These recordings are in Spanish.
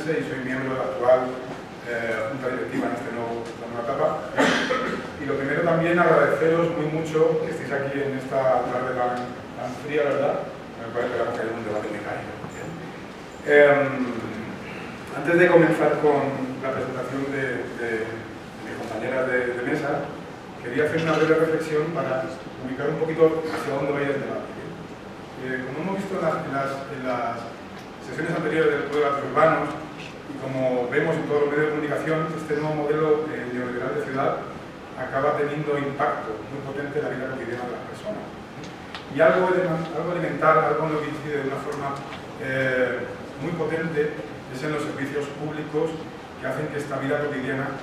Complutense y soy miembro de la actual junta directiva en esta nueva etapa. Y lo primero también agradeceros muy mucho que estéis aquí en esta tarde tan fría, ¿verdad? Me parece que hay un debate mecánico. Antes de comenzar con la presentación de mi compañera de mesa, quería hacer una breve reflexión para ubicar un poquito hacia dónde va a ir el debate. Como hemos visto en las sesiones anteriores del Código de Datos Urbanos, y como vemos en todos los medios de comunicación, este nuevo modelo neoliberal de ciudad acaba teniendo impacto muy potente en la vida cotidiana de las personas. Y algo elemental, algo en lo que incide de una forma muy potente es en los servicios públicos que hacen que esta vida cotidiana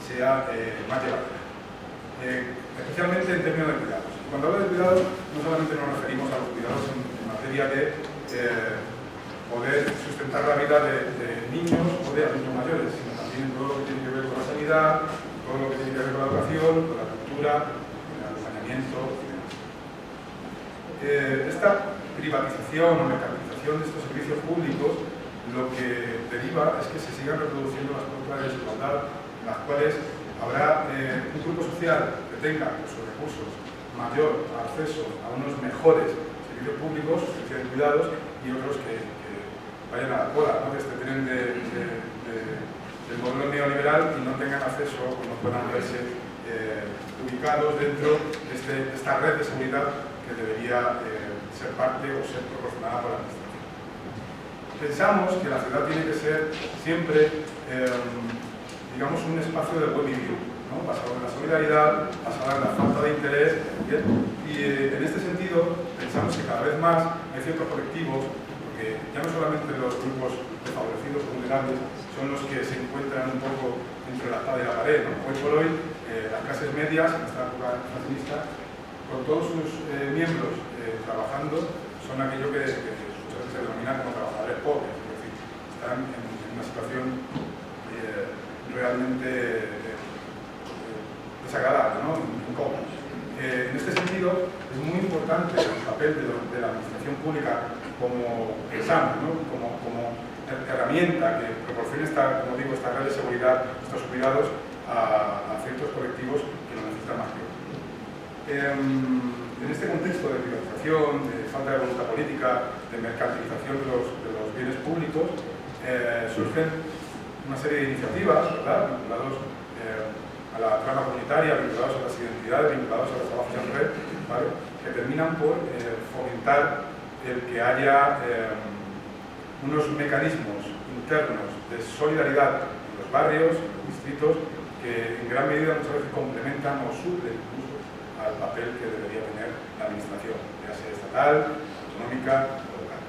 sea más llevadera. Especialmente en términos de cuidados. Cuando hablo de cuidados, no solamente nos referimos a los cuidados en materia de poder sustentar la vida de niños o de adultos mayores, sino también en todo lo que tiene que ver con la sanidad, todo lo que tiene que ver con la educación, con la cultura, con el acompañamiento y demás. Esta privatización o mercantilización de estos servicios públicos lo que deriva es que se sigan reproduciendo las pautas de desigualdad en las cuales habrá un grupo social que tenga por sus recursos mayor acceso a unos mejores servicios públicos, servicios de cuidados, y otros que vayan a la cola, ¿no? Que este tren del modelo neoliberal y no tengan acceso o no puedan verse ubicados dentro de esta red de seguridad que debería ser parte o ser proporcionada por la administración. Pensamos que la ciudad tiene que ser siempre digamos, un espacio de buen vivir, ¿no? Basado en la solidaridad, basado en la falta de interés. ¿Bien? Y en este sentido, pensamos que cada vez más hay ciertos colectivos, porque ya no solamente los grupos desfavorecidos o vulnerables son los que se encuentran un poco entre la espada y la pared, ¿no? Hoy por hoy, las clases medias, en esta época fascista, con todos sus miembros trabajando, son aquellos que muchas veces se denominan como trabajadores pobres, es decir, están en una situación realmente desagradable, ¿no? Incómoda. En este sentido, es muy importante el papel de la administración pública como examen, ¿no? como herramienta que proporcione esta red de seguridad, estos cuidados a ciertos colectivos que lo necesitan más que otros. En este contexto de privatización, de falta de voluntad política, de mercantilización de los bienes públicos, surgen una serie de iniciativas, ¿verdad?, vinculados a la trama comunitaria, vinculados a las identidades, vinculados a los trabajos en red, ¿vale?, que terminan por fomentar el que haya unos mecanismos internos de solidaridad en los barrios, en los distritos, que en gran medida muchas veces complementan o suplen incluso al papel que debería tener la administración, ya sea estatal, autonómica o local.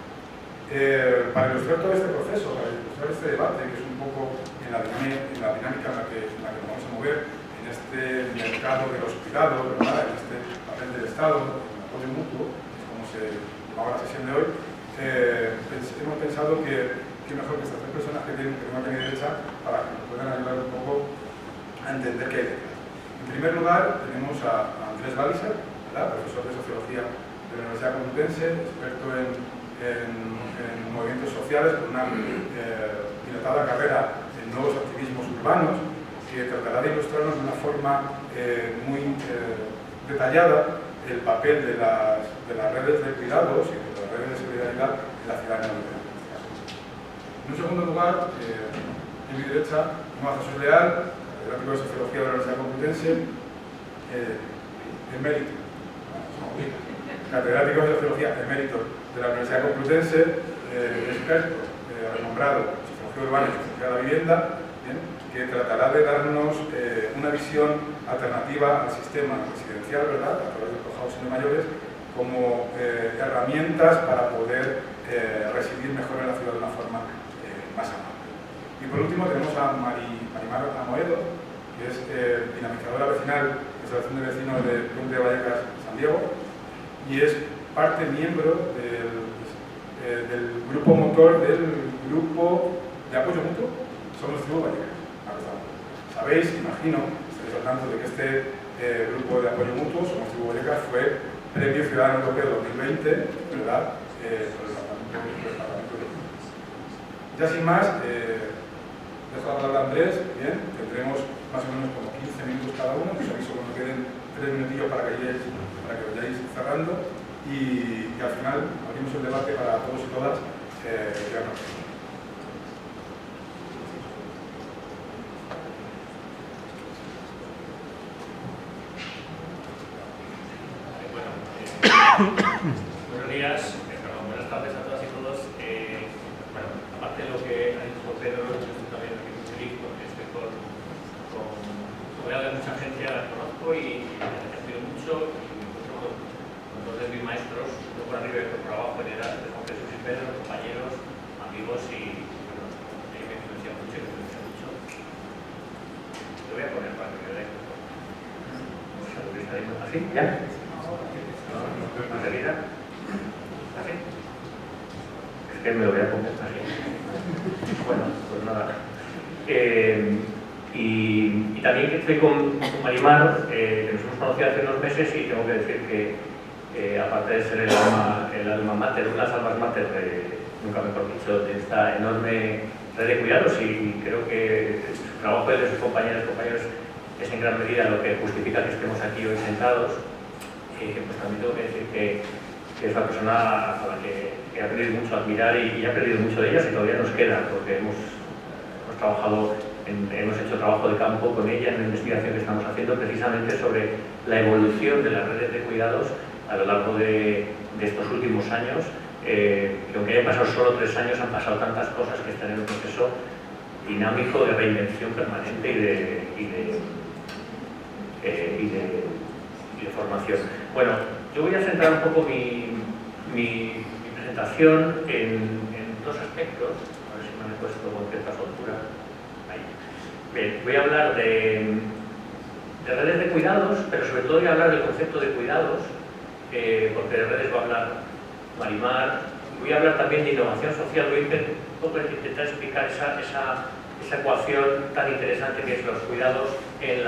Para ilustrar todo este proceso, para ilustrar este debate, que es un poco en la dinámica en la que nos vamos a mover, en este mercado de los cuidados, ¿verdad?, en este papel del Estado, en el apoyo mutuo, es como se llamaba la sesión de hoy, hemos pensado que mejor que estas tres personas que tengo aquí a mi derecha para que nos puedan ayudar un poco a entender qué hay detrás. En primer lugar, tenemos a Andrés Baliser, profesor de Sociología de la Universidad Complutense, experto en movimientos sociales, con una dilatada carrera en nuevos activismos urbanos, que tratará de ilustrarnos de una forma muy detallada el papel de las redes de cuidados y de las redes de solidaridad en la ciudad neoliberal. En un segundo lugar, en mi derecha, tenemos a Jesús Leal, catedrático de Sociología de la Universidad Complutense, emérito, catedrático de Sociología emérito de la Universidad Complutense, experto renombrado en Sociología Urbana y Sociología de la Vivienda, ¿bien?, que tratará de darnos una visión alternativa al sistema residencial, ¿verdad?, a través de los housing de mayores, como herramientas para poder residir mejor en la ciudad de una forma más amable. Y por último tenemos a Marimar Amoedo, que es dinamizadora vecinal de la Asociación de Vecinos de Puente de Vallecas, San Diego, y es miembro del grupo motor del grupo de apoyo mutuo Somos Tribu Vallecas. Sabéis, imagino, estaréis al tanto de que este grupo de apoyo mutuo, Somos Tribu Vallecas, fue Premio Ciudadano Europeo 2020, ¿verdad?, por el Parlamento Europeo. Ya sin más, dejo la palabra a Andrés, bien, tendremos más o menos como 15 minutos cada uno, os aviso cuando queden 3 minutillos para que vayáis cerrando y al final abrimos el debate para todos y todas. Buenos días, buenas tardes a todas y todos. Bueno, aparte de lo que ha dicho Pedro, yo estoy también aquí muy feliz porque estoy con mucha gente, la conozco y me ha agradecido mucho y me encuentro con dos de mis maestros, uno por arriba y otro por abajo, en edad, de Juan Jesús y Pedro, compañeros, amigos y bueno, me influencia mucho y me influencia mucho. Lo voy a poner para que me veáis. ¿Así? ¿Ya? ¿Más salida? ¿Así? Es que me lo voy a poner así. Bueno, pues nada. Y también estoy con Marimar, que nos hemos conocido hace unos meses y tengo que decir que aparte de ser el alma mater, unas almas mater, nunca mejor dicho, de esta enorme red de cuidados y creo que su trabajo de sus compañeros es en gran medida lo que justifica que estemos aquí hoy sentados. Pues también tengo que decir que es una persona a la que he aprendido mucho a admirar y he aprendido mucho de ella y todavía nos queda, porque hemos hecho trabajo de campo con ella en la investigación que estamos haciendo precisamente sobre la evolución de las redes de cuidados a lo largo de estos últimos años, que aunque hayan pasado solo 3 años han pasado tantas cosas que están en un proceso dinámico de reinvención permanente y de formación. Bueno, yo voy a centrar un poco mi presentación en 2 aspectos, a ver si me han puesto con cierta soltura. Ahí. Bien, voy a hablar de redes de cuidados, pero sobre todo voy a hablar del concepto de cuidados, porque de redes va a hablar Marimar. Voy a hablar también de innovación social, voy a intentar explicar esa ecuación tan interesante que es los cuidados en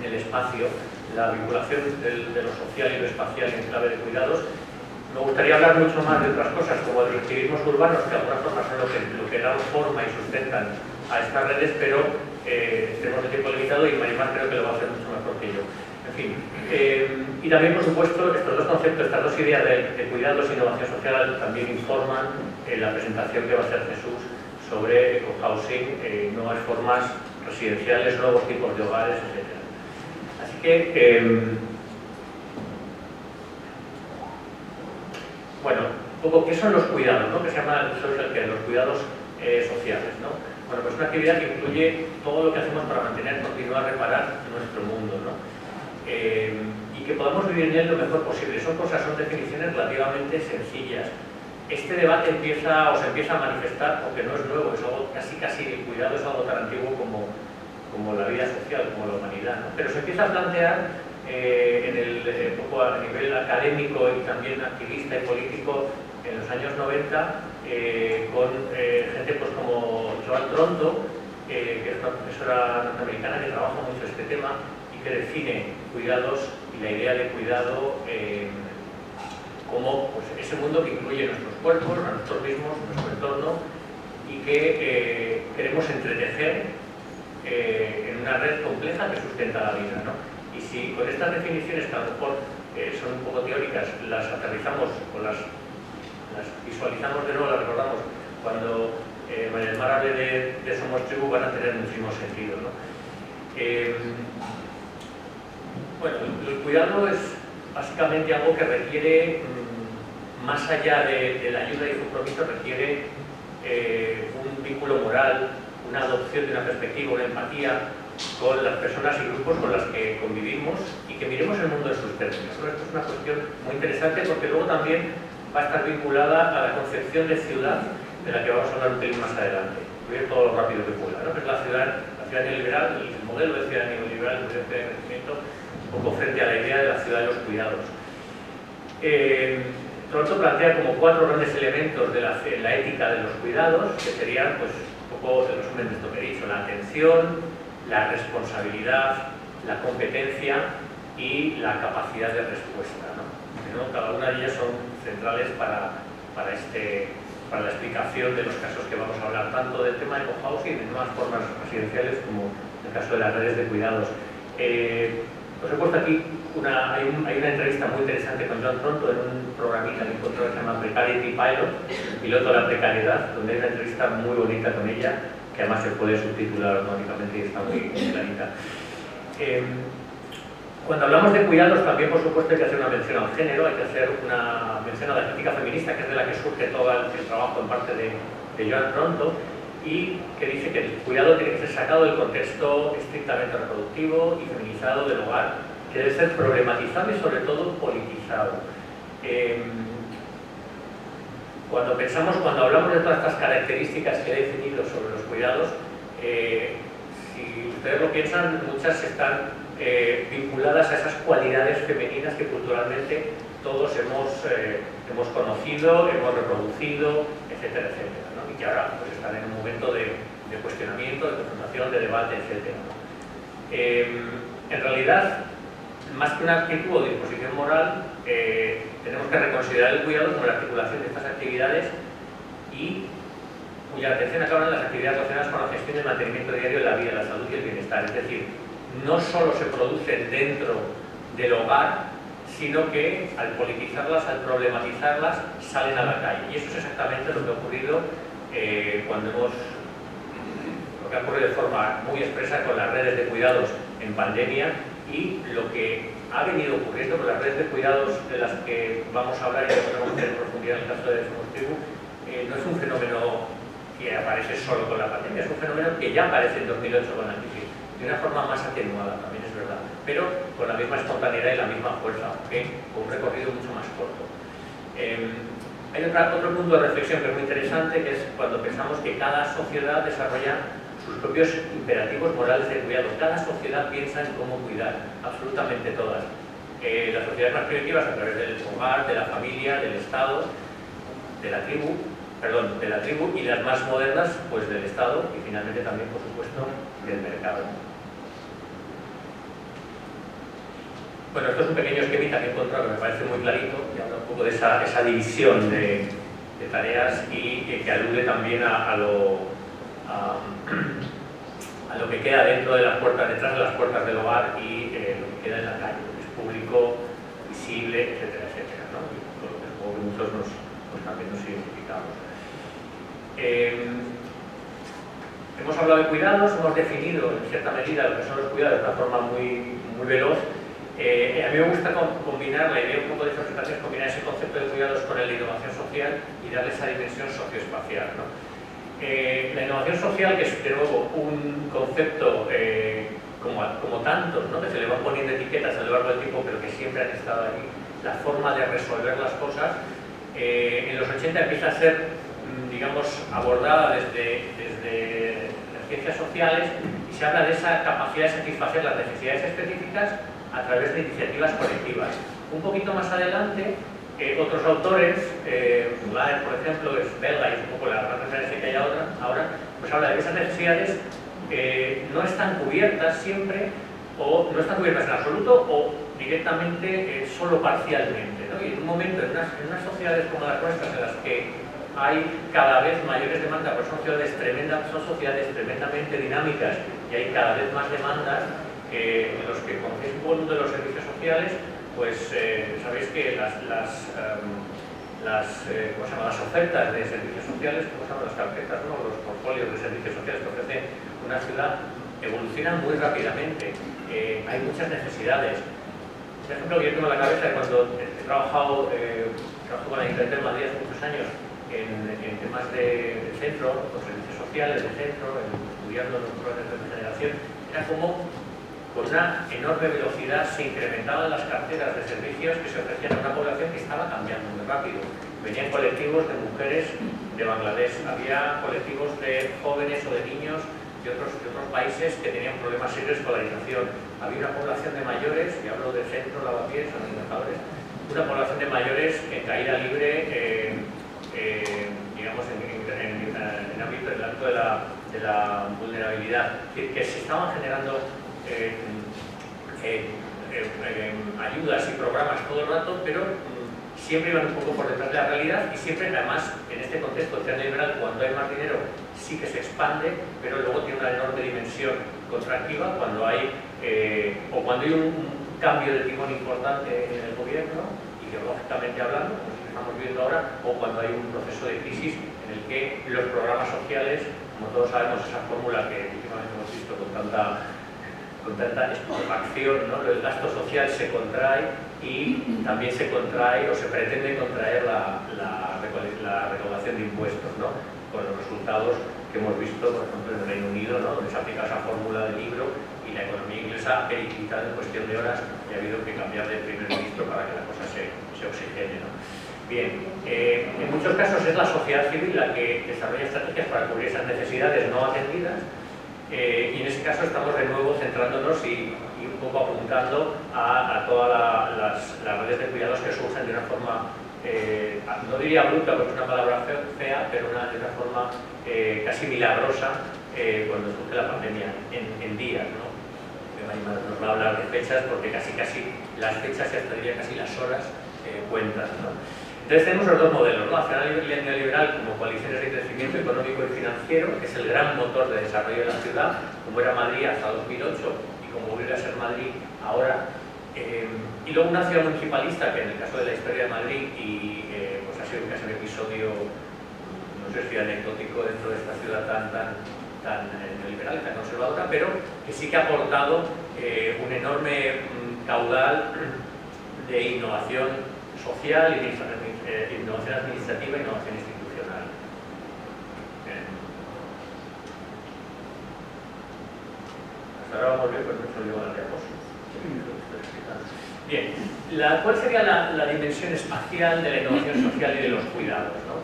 el espacio, la vinculación de lo social y lo espacial en clave de cuidados. Me gustaría hablar mucho más de otras cosas, como de los activismos urbanos, que de alguna forma son lo que dan forma y sustentan a estas redes, pero tenemos el tiempo limitado y Marimar creo que lo va a hacer mucho mejor que yo. En fin, y también, por supuesto, estos 2 conceptos, estas 2 ideas de cuidados e innovación social también informan la presentación que va a hacer Jesús sobre ecohousing, nuevas formas residenciales, nuevos tipos de hogares, etc. Así que, bueno, un poco, ¿qué son los cuidados, ¿no? Que se llama social care, los cuidados sociales, ¿no? Bueno, pues una actividad que incluye todo lo que hacemos para mantener, continuar, reparar nuestro mundo, ¿no? Y que podamos vivir en él lo mejor posible. Son definiciones relativamente sencillas. Este debate se empieza a manifestar, aunque no es nuevo, es algo casi el cuidado es algo tan antiguo como la vida social, como la humanidad, ¿no? Pero se empieza a plantear un poco a nivel académico y también activista y político en los años 90 con gente pues como Joan Tronto, que es una profesora norteamericana que trabaja mucho este tema y que define cuidados y la idea de cuidado como pues, ese mundo que incluye nuestros cuerpos, a nosotros mismos, nuestro entorno y que queremos entretejer en una red compleja que sustenta la vida, ¿no? Y si con estas definiciones, que a lo mejor son un poco teóricas, las aterrizamos o las visualizamos de nuevo, las recordamos, cuando María del Mar hable de Somos Tribu, van a tener muchísimo sentido, ¿no? Bueno, el cuidado es básicamente algo que requiere, más allá de la ayuda y compromiso, requiere un vínculo moral, una adopción de una perspectiva, una empatía con las personas y grupos con las que convivimos y que miremos el mundo en sus términos. Esto es una cuestión muy interesante porque luego también va a estar vinculada a la concepción de ciudad de la que vamos a hablar un pelín más adelante. Voy a ir todo lo rápido que pueda, ¿no? Que es la ciudad neoliberal, el modelo de ciudad neoliberal, el modelo de ciudad de crecimiento, un poco frente a la idea de la ciudad de los cuidados. Tronto plantea como 4 grandes elementos de la ética de los cuidados, que serían, pues, un poco el resumen de esto que he dicho: la atención, la responsabilidad, la competencia y la capacidad de respuesta, ¿no? Cada una de ellas son centrales para este para la explicación de los casos que vamos a hablar, tanto del tema de cohousing y de nuevas formas residenciales como en el caso de las redes de cuidados. Os he puesto aquí hay una entrevista muy interesante con Joan Tronto en un programita que encontró que se llama Precarity Pilot, el piloto de la precariedad, donde hay una entrevista muy bonita con ella, que además se puede subtitular automáticamente y está muy clarita. Cuando hablamos de cuidados también, por supuesto, hay que hacer una mención al género, hay que hacer una mención a la crítica feminista, que es de la que surge todo el trabajo en parte de Joan Tronto, y que dice que el cuidado tiene que ser sacado del contexto estrictamente reproductivo y feminizado del hogar, que debe ser problematizado y sobre todo politizado. Cuando hablamos de todas estas características que he definido sobre los cuidados, si ustedes lo piensan, muchas están vinculadas a esas cualidades femeninas que culturalmente todos hemos conocido, hemos reproducido, etcétera, etcétera, ¿no? Y que ahora pues, están en un momento de cuestionamiento, de confrontación, de debate, etcétera, ¿no? En realidad, más que una actitud o disposición moral, tenemos que reconsiderar el cuidado como la articulación de estas actividades y cuya atención acaba en las actividades relacionadas con la gestión y el mantenimiento diario de la vida, la salud y el bienestar. Es decir, no solo se producen dentro del hogar, sino que al politizarlas, al problematizarlas, salen a la calle. Y eso es exactamente lo que ha ocurrido lo que ha ocurrido de forma muy expresa con las redes de cuidados en pandemia y lo que ha venido ocurriendo con las redes de cuidados de las que vamos a hablar y que vamos a meter en profundidad en el caso de Somos Tribu. No es un fenómeno que aparece solo con la pandemia, es un fenómeno que ya aparece en 2008 con la crisis, de una forma más atenuada, también es verdad, pero con la misma espontaneidad y la misma fuerza, aunque con un recorrido mucho más corto. Hay otro punto de reflexión que es muy interesante, que es cuando pensamos que cada sociedad desarrolla sus propios imperativos morales de cuidado. Cada sociedad piensa en cómo cuidar, absolutamente todas. Las sociedades más primitivas a través del hogar, de la familia, del Estado, de la tribu, y las más modernas, pues del Estado y finalmente también, por supuesto, del mercado. Bueno, esto es un pequeño esquemita que he encontrado que me parece muy clarito y habla un poco de esa división de tareas y que alude también a lo que queda dentro de las puertas, detrás de las puertas del hogar y lo que queda en la calle, lo que es público, visible, etcétera, etcétera, ¿no? Y lo que supongo que muchos también nos identificamos. Hemos hablado de cuidados, hemos definido en cierta medida lo que son los cuidados de una forma muy veloz. A mí me gusta combinar la idea un poco de presentación, combinar ese concepto de cuidados con el de innovación social y darle esa dimensión socioespacial, ¿no? La innovación social, que es de nuevo un concepto como tantos, ¿no? Que se le van poniendo etiquetas a lo largo del tiempo, pero que siempre han estado ahí, la forma de resolver las cosas, en los 80 empieza a ser, digamos, abordada desde las ciencias sociales y se habla de esa capacidad de satisfacer las necesidades específicas a través de iniciativas colectivas. Un poquito más adelante, otros autores, Blair, por ejemplo, es belga y es un poco la gran referencia que hay ahora, pues habla de que esas necesidades no están cubiertas siempre, o no están cubiertas en absoluto, o directamente solo parcialmente, ¿no? Y en un momento, en unas sociedades como las nuestras, en las que hay cada vez mayores demandas, pues son sociedades tremendamente dinámicas y hay cada vez más demandas, en los que conocéis un poco de los servicios sociales, pues sabéis que las ofertas de servicios sociales, como se llaman las carpetas, ¿no? Los portfolios de servicios sociales que ofrece una ciudad evolucionan muy rápidamente. Hay muchas necesidades. Por ejemplo, yo tengo en la cabeza de cuando he trabajado con la Ayuntamiento de Madrid hace muchos años en temas de centro, con servicios sociales de centro, estudiando los programas de generación, era como con una enorme velocidad se incrementaban las carteras de servicios que se ofrecían a una población que estaba cambiando muy rápido. Venían colectivos de mujeres de Bangladesh, había colectivos de jóvenes o de niños de otros países que tenían problemas serios de escolarización. Había una población de mayores, y hablo de centro, lavapiés, alimentadores, una población de mayores en caída libre, digamos, en ámbito de la vulnerabilidad, que se estaban generando ayudas y programas todo el rato, pero siempre iban un poco por detrás de la realidad y siempre, además, en este contexto del neoliberal, cuando hay más dinero sí que se expande, pero luego tiene una enorme dimensión contractiva cuando hay, o cuando hay un cambio de timón importante en el gobierno, ideológicamente hablando, como estamos viendo ahora, o cuando hay un proceso de crisis en el que los programas sociales, como todos sabemos, esa fórmula que últimamente hemos visto con tanta estupefacción, ¿no? El gasto social se contrae y también se contrae o se pretende contraer la recaudación de impuestos, ¿no? Con los resultados que hemos visto, por ejemplo, en el Reino Unido, ¿no? Donde se aplica esa fórmula del libro y la economía inglesa ha periclitado en cuestión de horas y ha habido que cambiar de primer ministro para que la cosa se oxigene, ¿no? Bien, en muchos casos es la sociedad civil la que desarrolla estrategias para cubrir esas necesidades no atendidas. Y en ese caso estamos de nuevo centrándonos y un poco apuntando a todas las redes de cuidados que surgen de una forma, no diría bruta porque es una palabra fea, pero de una forma casi milagrosa cuando surge la pandemia, en días, ¿no? Nos va a hablar de fechas porque casi las fechas y hasta diría casi las horas cuentan, ¿no? Entonces tenemos los dos modelos, ¿no? Nacional y neoliberal como coaliciones de crecimiento económico y financiero, que es el gran motor de desarrollo de la ciudad, como era Madrid hasta 2008 y como vuelve a ser Madrid ahora. Y luego una ciudad municipalista, que en el caso de la historia de Madrid pues ha sido casi un episodio, no sé si anecdótico dentro de esta ciudad tan neoliberal y tan conservadora, pero que sí que ha aportado un enorme caudal de innovación social, innovación administrativa e innovación institucional. Hasta ahora vamos bien, pero no se lleva la diapositiva. Bien, ¿cuál sería la dimensión espacial de la innovación social y de los cuidados, ¿no?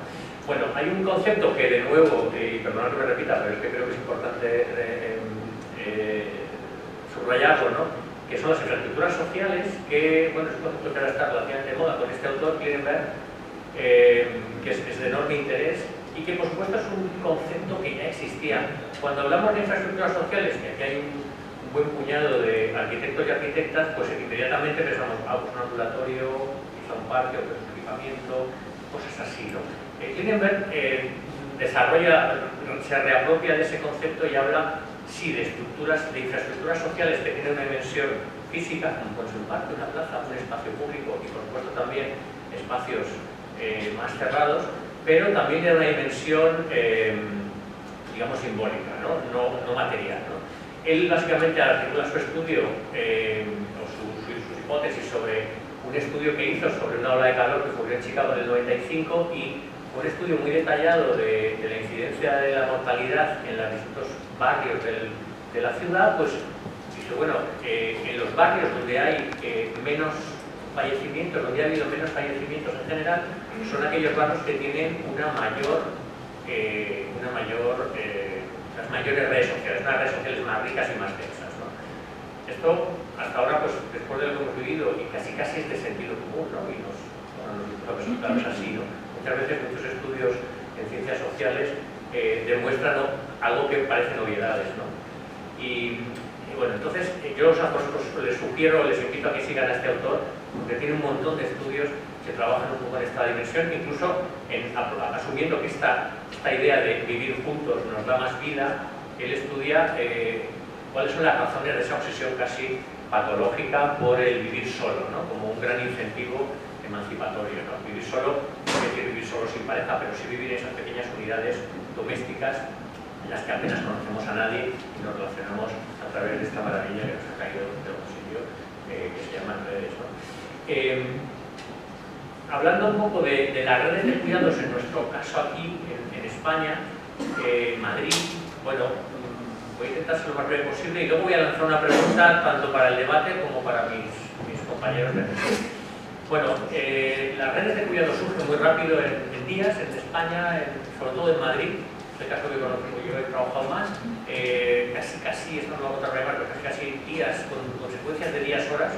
Bueno, hay un concepto que de nuevo, y perdonad que me repita, pero es que creo que es importante subrayarlo, ¿no? Que son las infraestructuras sociales, que bueno, es un concepto que ahora está relativamente de moda con este autor, Klinenberg, que es de enorme interés y que por supuesto es un concepto que ya existía. Cuando hablamos de infraestructuras sociales, que aquí hay un buen puñado de arquitectos y arquitectas, pues inmediatamente pensamos, pues un ambulatorio, quizá un parque, un equipamiento, cosas así, ¿no? Klinenberg se reapropia de ese concepto y habla sí, de infraestructuras sociales que tienen una dimensión física, como puede ser un parque, una plaza, un espacio público y por supuesto también espacios más cerrados, pero también de una dimensión, digamos, simbólica, no material, ¿no? Él básicamente articula su estudio o sus hipótesis sobre un estudio que hizo sobre una ola de calor que ocurrió en Chicago en el 95 y un estudio muy detallado de la incidencia de la mortalidad en los distintos barrios de la ciudad, pues dice, bueno, en los barrios donde hay menos fallecimientos, donde ha habido menos fallecimientos en general, son aquellos barrios que tienen las mayores redes sociales, unas redes sociales más ricas y más densas, ¿no? Esto, hasta ahora, pues después de lo que hemos vivido, y casi es de sentido común, ¿no? Y nos resultados así, ¿no? Muchas veces muchos estudios en ciencias sociales demuestran algo que parecen obviedades, ¿no? Y bueno, entonces yo les invito a que sigan a este autor, porque tiene un montón de estudios que trabajan un poco en esta dimensión, incluso asumiendo que esta idea de vivir juntos nos da más vida. Él estudia cuáles son las razones de esa obsesión casi patológica por el vivir solo, ¿no? Como un gran incentivo emancipatorio, ¿no? Vivir solo, no quiere decir vivir solo sin pareja, pero sí vivir en esas pequeñas unidades domésticas en las que apenas conocemos a nadie y nos relacionamos a través de esta maravilla que nos ha caído de algún sitio que se llaman redes, ¿no? Hablando un poco de las redes de cuidados, en nuestro caso aquí en España, Madrid, bueno, voy a intentar ser lo más breve posible y luego voy a lanzar una pregunta tanto para el debate como para mis compañeros de redes. Bueno, las redes de cuidado surgen muy rápido en días, en España, sobre todo en Madrid, es el caso que conozco, yo he trabajado más, casi, esto no lo voy a contar más, pero casi días, con consecuencias de días-horas,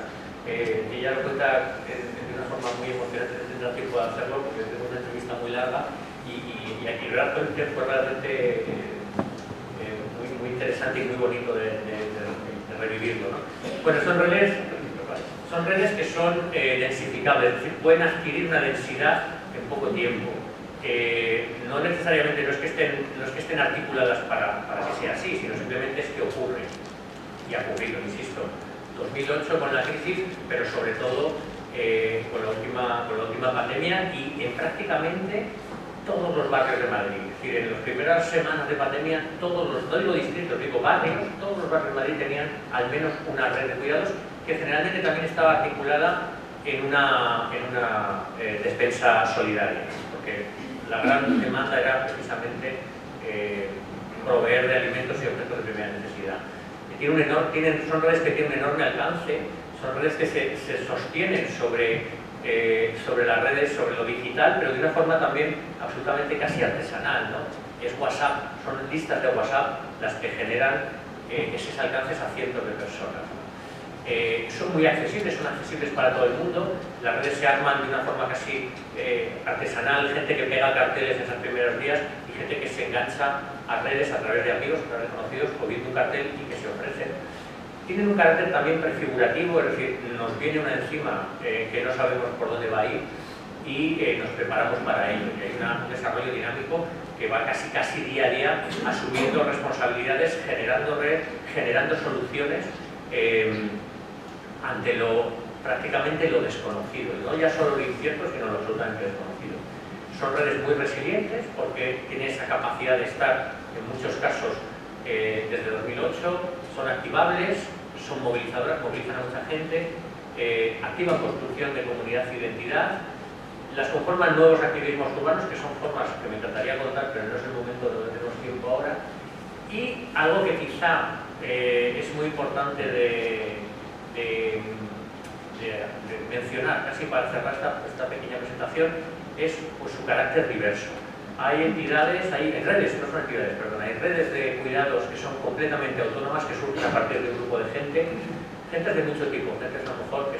que ya lo cuenta de una forma muy emocionante, tendrá tiempo de hacerlo, porque tengo una entrevista muy larga y aquí realmente fue realmente muy interesante y muy bonito de revivirlo, ¿no? Bueno, son relés, Son redes que son densificables, es decir, pueden adquirir una densidad en poco tiempo. No necesariamente no es que estén articuladas para que sea así, sino simplemente es que ocurre. Y ha ocurrido, insisto, 2008 con la crisis, pero sobre todo con la última pandemia y en prácticamente todos los barrios de Madrid. Es decir, en las primeras semanas de pandemia, no digo distritos, digo barrios, todos los barrios de Madrid tenían al menos una red de cuidados que generalmente también estaba articulada en una despensa solidaria, porque la gran demanda era precisamente proveer de alimentos y objetos de primera necesidad. Son redes que tienen un enorme alcance, son redes que se sostienen sobre las redes, sobre lo digital, pero de una forma también absolutamente casi artesanal, ¿no? Es WhatsApp, son listas de WhatsApp las que generan esos alcances a cientos de personas. Son muy accesibles, son accesibles para todo el mundo, las redes se arman de una forma casi artesanal, gente que pega carteles en esos primeros días y gente que se engancha a redes a través de amigos, a través de conocidos, o viendo un cartel y que se ofrecen. Tienen un carácter también prefigurativo, es decir, nos viene una encima que no sabemos por dónde va a ir y nos preparamos para ello. Y hay un desarrollo dinámico que va casi día a día asumiendo responsabilidades, generando soluciones ante prácticamente lo desconocido, no ya solo lo incierto, sino lo absolutamente desconocido. Son redes muy resilientes porque tienen esa capacidad de estar, en muchos casos, desde 2008, son activables, son movilizadoras, movilizan a mucha gente, activan construcción de comunidad e identidad, las conforman nuevos activismos urbanos, que son formas que me encantaría contar, pero no es el momento, no tenemos tiempo ahora, y algo que quizá es muy importante de mencionar, casi para cerrar esta pequeña presentación, es pues, su carácter diverso. Hay entidades, hay redes de cuidados que son completamente autónomas, que surgen a partir de un grupo de gente de mucho tipo, gentes a lo mejor que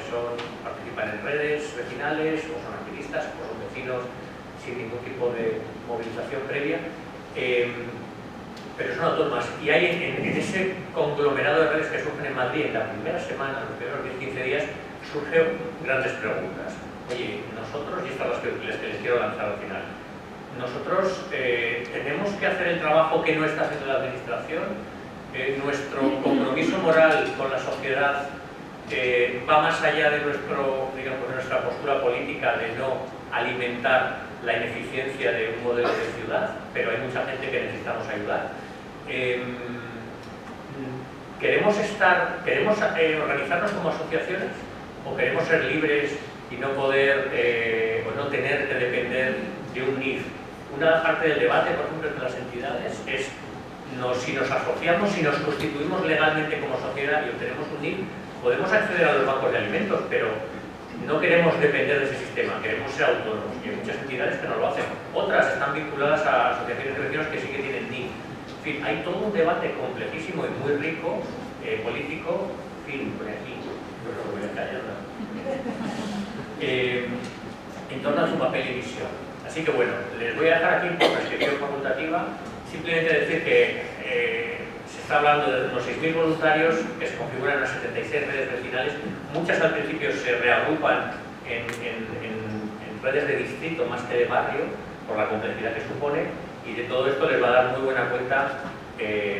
participan en redes vecinales, o son activistas, o son vecinos sin ningún tipo de movilización previa, pero son autónomas. Y hay en ese conglomerado de redes que surgen en Madrid en la primera semana, los primeros 10-15 días, surgen grandes preguntas. Oye, nosotros, y estas son las que les quiero lanzar al final, nosotros tenemos que hacer el trabajo que no está haciendo la administración. Nuestro compromiso moral con la sociedad va más allá de nuestra postura política de no alimentar la ineficiencia de un modelo de ciudad, pero hay mucha gente que necesitamos ayudar. ¿Queremos organizarnos como asociaciones o queremos ser libres y no poder o no tener que depender de un NIF? Una parte del debate, por ejemplo, entre las entidades es si nos asociamos, si nos constituimos legalmente como sociedad y obtenemos un NIF, podemos acceder a los bancos de alimentos, pero no queremos depender de ese sistema, queremos ser autónomos, y hay muchas entidades que no lo hacen. Otras están vinculadas a asociaciones de vecinos que sí que tienen NIF. En fin, hay todo un debate complejísimo y muy rico, político, en fin, por aquí, no lo voy a callar, en torno a su papel y visión. Así que bueno, les voy a dejar aquí por prescripción facultativa, simplemente decir que se está hablando de unos 6.000 voluntarios que se configuran en las 76 redes vecinales. Muchas al principio se reagrupan en redes de distrito más que de barrio, por la complejidad que supone, y de todo esto les va a dar muy buena cuenta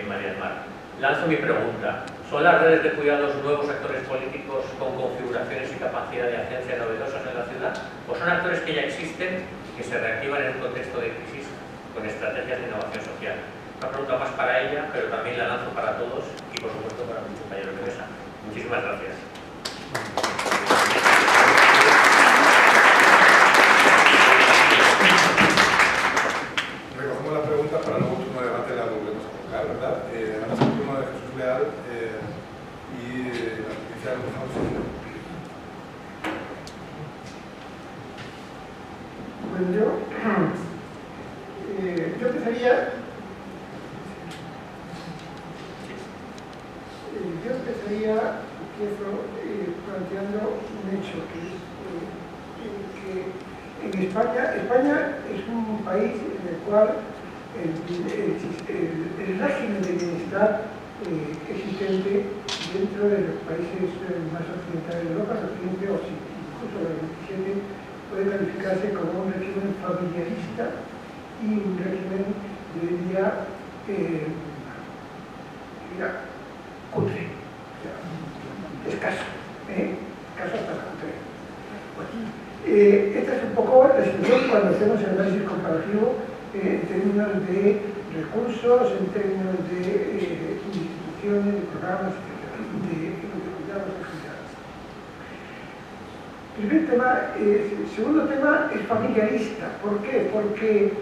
María del Mar. Lanzo mi pregunta. ¿Son las redes de cuidados nuevos actores políticos con configuraciones y capacidad de agencia novedosas en la ciudad? ¿O son actores que ya existen y que se reactivan en un contexto de crisis con estrategias de innovación social? Una pregunta más para ella, pero también la lanzo para todos y por supuesto para mis compañeros de mesa. Muchísimas gracias. Recogemos la pregunta para luego el último debate la volvemos a tocar, ¿verdad? Ahora es el turno de Jesús Leal y la noticia de Gonzalo. Bueno, yo empezaría planteando un hecho, que en España es un país en el cual el régimen de bienestar existente dentro de los países más occidentales de Europa, los 15 o incluso los 27, puede calificarse como un régimen familiarista y un régimen, yo diría, cutre, o sea, escaso, escaso hasta la cutre. Bueno, esta es un poco la situación cuando hacemos el análisis comparativo en términos de recursos, en términos de instituciones, de programas, etc., de cuidados en general. Primer tema, segundo tema es familiarista. ¿Por qué? Porque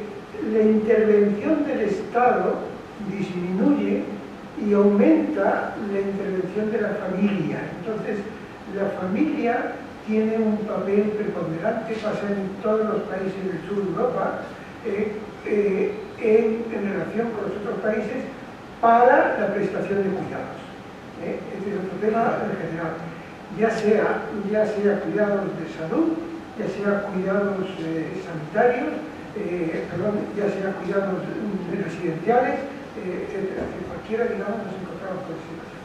la intervención del Estado disminuye y aumenta la intervención de la familia. Entonces, la familia tiene un papel preponderante, pasa en todos los países del sur de Europa, en relación con los otros países para la prestación de cuidados. Este es otro tema en general. Ya sea cuidados de salud, ya sea cuidados sanitarios, ya sea cuidados residenciales, etc. Cualquiera, digamos, nos encontramos con esa situación.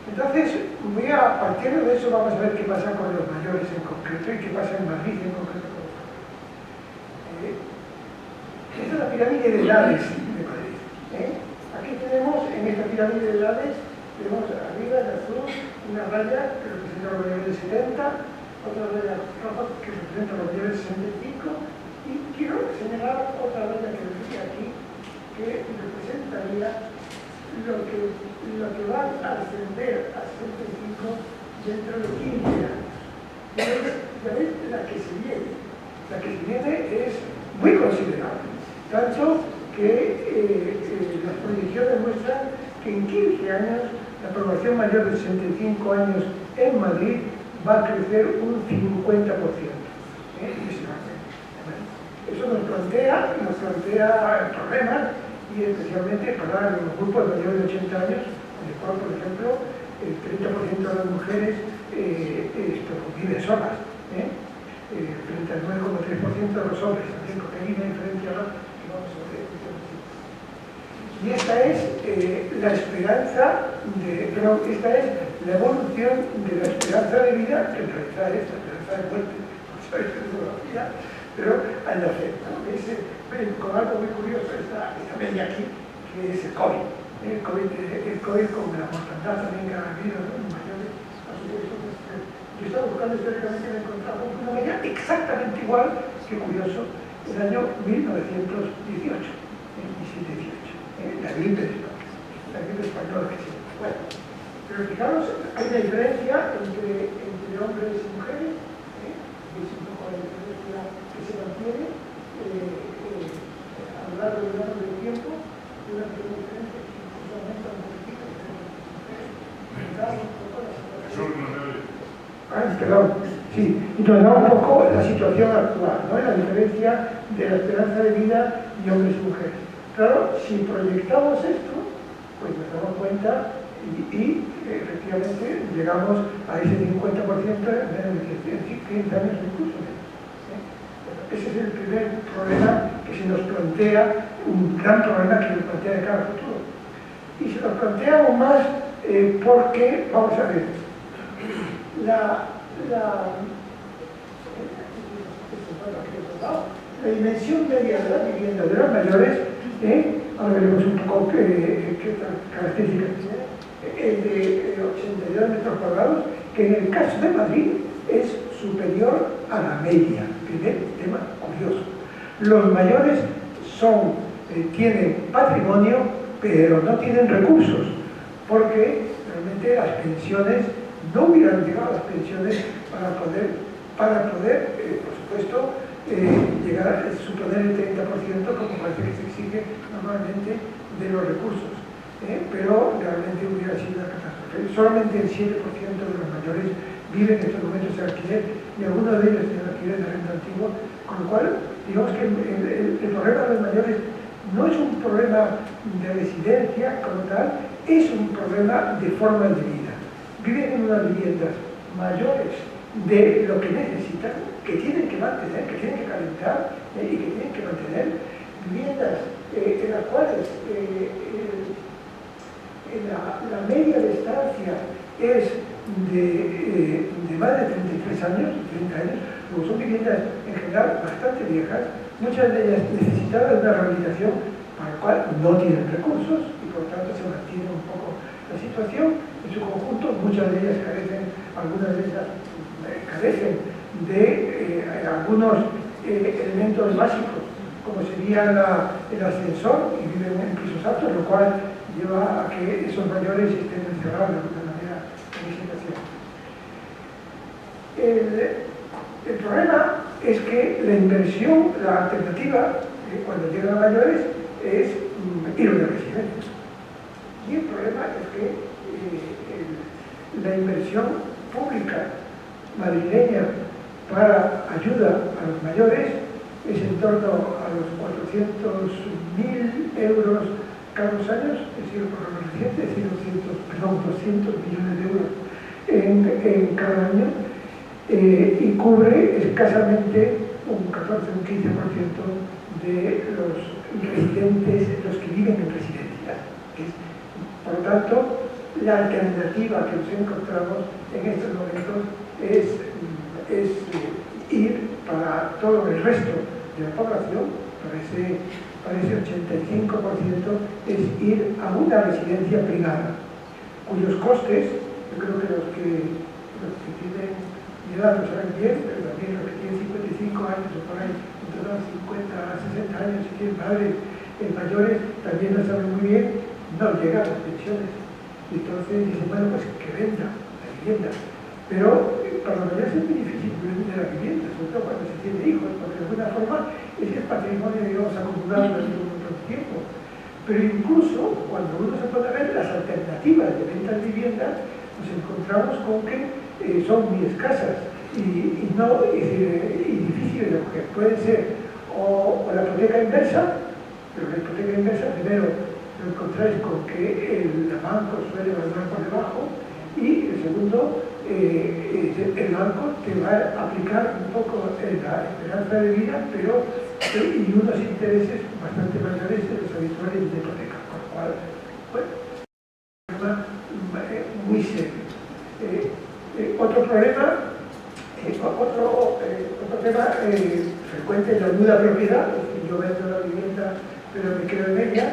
Entonces, a partir de eso vamos a ver qué pasa con los mayores en concreto y qué pasa en Madrid en concreto con los mayores. Esta es la pirámide de edades de Madrid. Aquí tenemos, en esta pirámide de edades, tenemos arriba en azul una raya que representa los mayores de 70, otra raya roja que representa los mayores de 65, y quiero señalar otra raya que decía aquí, que representaría lo que va a ascender a 65 dentro de 15 años. Ya ves, la que se viene. La que se viene es muy considerable. Tanto que las proyecciones muestran que en 15 años la población mayor de 65 años en Madrid va a crecer un 50%. Eso nos plantea problemas, y especialmente para los grupos mayores de 80 años, en el cual, por ejemplo, el 30% de las mujeres viven solas, frente al 9,3% de los hombres, también porque hay una diferencia que vamos a ver. Y esta es la esperanza esta es la evolución de la esperanza de vida, que en realidad es la esperanza de muerte, pero al nacer, ¿no? Con algo muy curioso, esta media aquí, que es el COVID. El COVID con la mortandad también que ha habido, ¿no? Mayores, a su vez, yo estaba buscando históricamente y me encontraba una media exactamente igual, que curioso, el año 1918, 17-18, la gripe española que sí. Bueno, pero fijaros, hay una diferencia entre hombres y mujeres, es un poco la diferencia que se mantiene a lo largo del tiempo, durante una diferencia que incluso aumenta un poquitito. Perdón, sí, y nos da un poco la situación actual, ¿no? La diferencia de la esperanza de vida de hombres y mujeres. Claro, si proyectamos esto, pues nos damos cuenta y efectivamente llegamos a ese 50% en menos de 15 años incluso menos. Ese es el primer problema que se nos plantea, un gran problema que se nos plantea de cara al futuro. Y se nos plantea aún más porque, vamos a ver, la dimensión media de la vivienda de los mayores, ahora veremos un poco qué características tiene, el de 82 metros cuadrados, que en el caso de Madrid es superior a la media. Primer tema curioso. Los mayores tienen patrimonio, pero no tienen recursos, porque realmente las pensiones no hubieran llegado a las pensiones para poder por supuesto, llegar a suponer el 30%, como parece que se exige normalmente, de los recursos. Pero realmente hubiera sido una catástrofe. Solamente el 7% de los mayores viven en estos momentos de alquiler, y algunos de ellos tienen alquiler de renta antigua, con lo cual, digamos que el problema de los mayores no es un problema de residencia como tal, es un problema de forma de vida. Viven en unas viviendas mayores de lo que necesitan, que tienen que mantener, que tienen que calentar y que tienen que mantener, viviendas en las cuales la media de estancia es de más de 33 años, 30 años, luego son viviendas en general bastante viejas, muchas de ellas necesitaban una rehabilitación para la cual no tienen recursos y por lo tanto se mantiene un poco la situación. En su conjunto, muchas de ellas carecen, algunas de ellas carecen de algunos elementos básicos, como sería el ascensor, y viven en pisos altos, lo cual lleva a que esos mayores estén encerrados de alguna manera en esa situación. El problema es que la inversión, la alternativa, cuando llegan a mayores, es ir a una residencia. Y el problema es que la inversión pública madrileña para ayuda a los mayores es en torno a los 400.000 euros cada 2 años, es decir, el programa reciente, es decir, 200 millones de euros en cada año, y cubre escasamente un 14 o un 15% de los residentes, los que viven en residencias. Por lo tanto, la alternativa que nos encontramos en estos momentos es ir para todo el resto de la población, para ese 85%, es ir a una residencia privada, cuyos costes, yo creo que los que tienen mi edad lo saben bien, pero también los que tienen 55 años o por ahí, entre los 50 a 60 años, si tienen padres mayores, también lo saben muy bien, no llegan a las pensiones. Y entonces dicen, bueno, pues que venda la vivienda. Pero para los mayores es muy difícil vender la vivienda, sobre todo cuando se tiene hijos, porque de alguna forma es el patrimonio, digamos, acumulado durante un montón de tiempo. Pero incluso cuando uno se pone a ver las alternativas de venta de viviendas, nos encontramos con que son muy escasas y difíciles de coger. Pueden ser o la hipoteca inversa, pero la hipoteca inversa primero lo encontráis con que el banco suele valorar por debajo, y el segundo, el banco te va a aplicar un poco la esperanza de vida, pero y unos intereses bastante mayores de los habituales de hipoteca, con lo cual, bueno, es un problema muy serio. Otro problema, otro tema frecuente es la nula propiedad, es decir, yo vendo la vivienda pero me quedo en ella,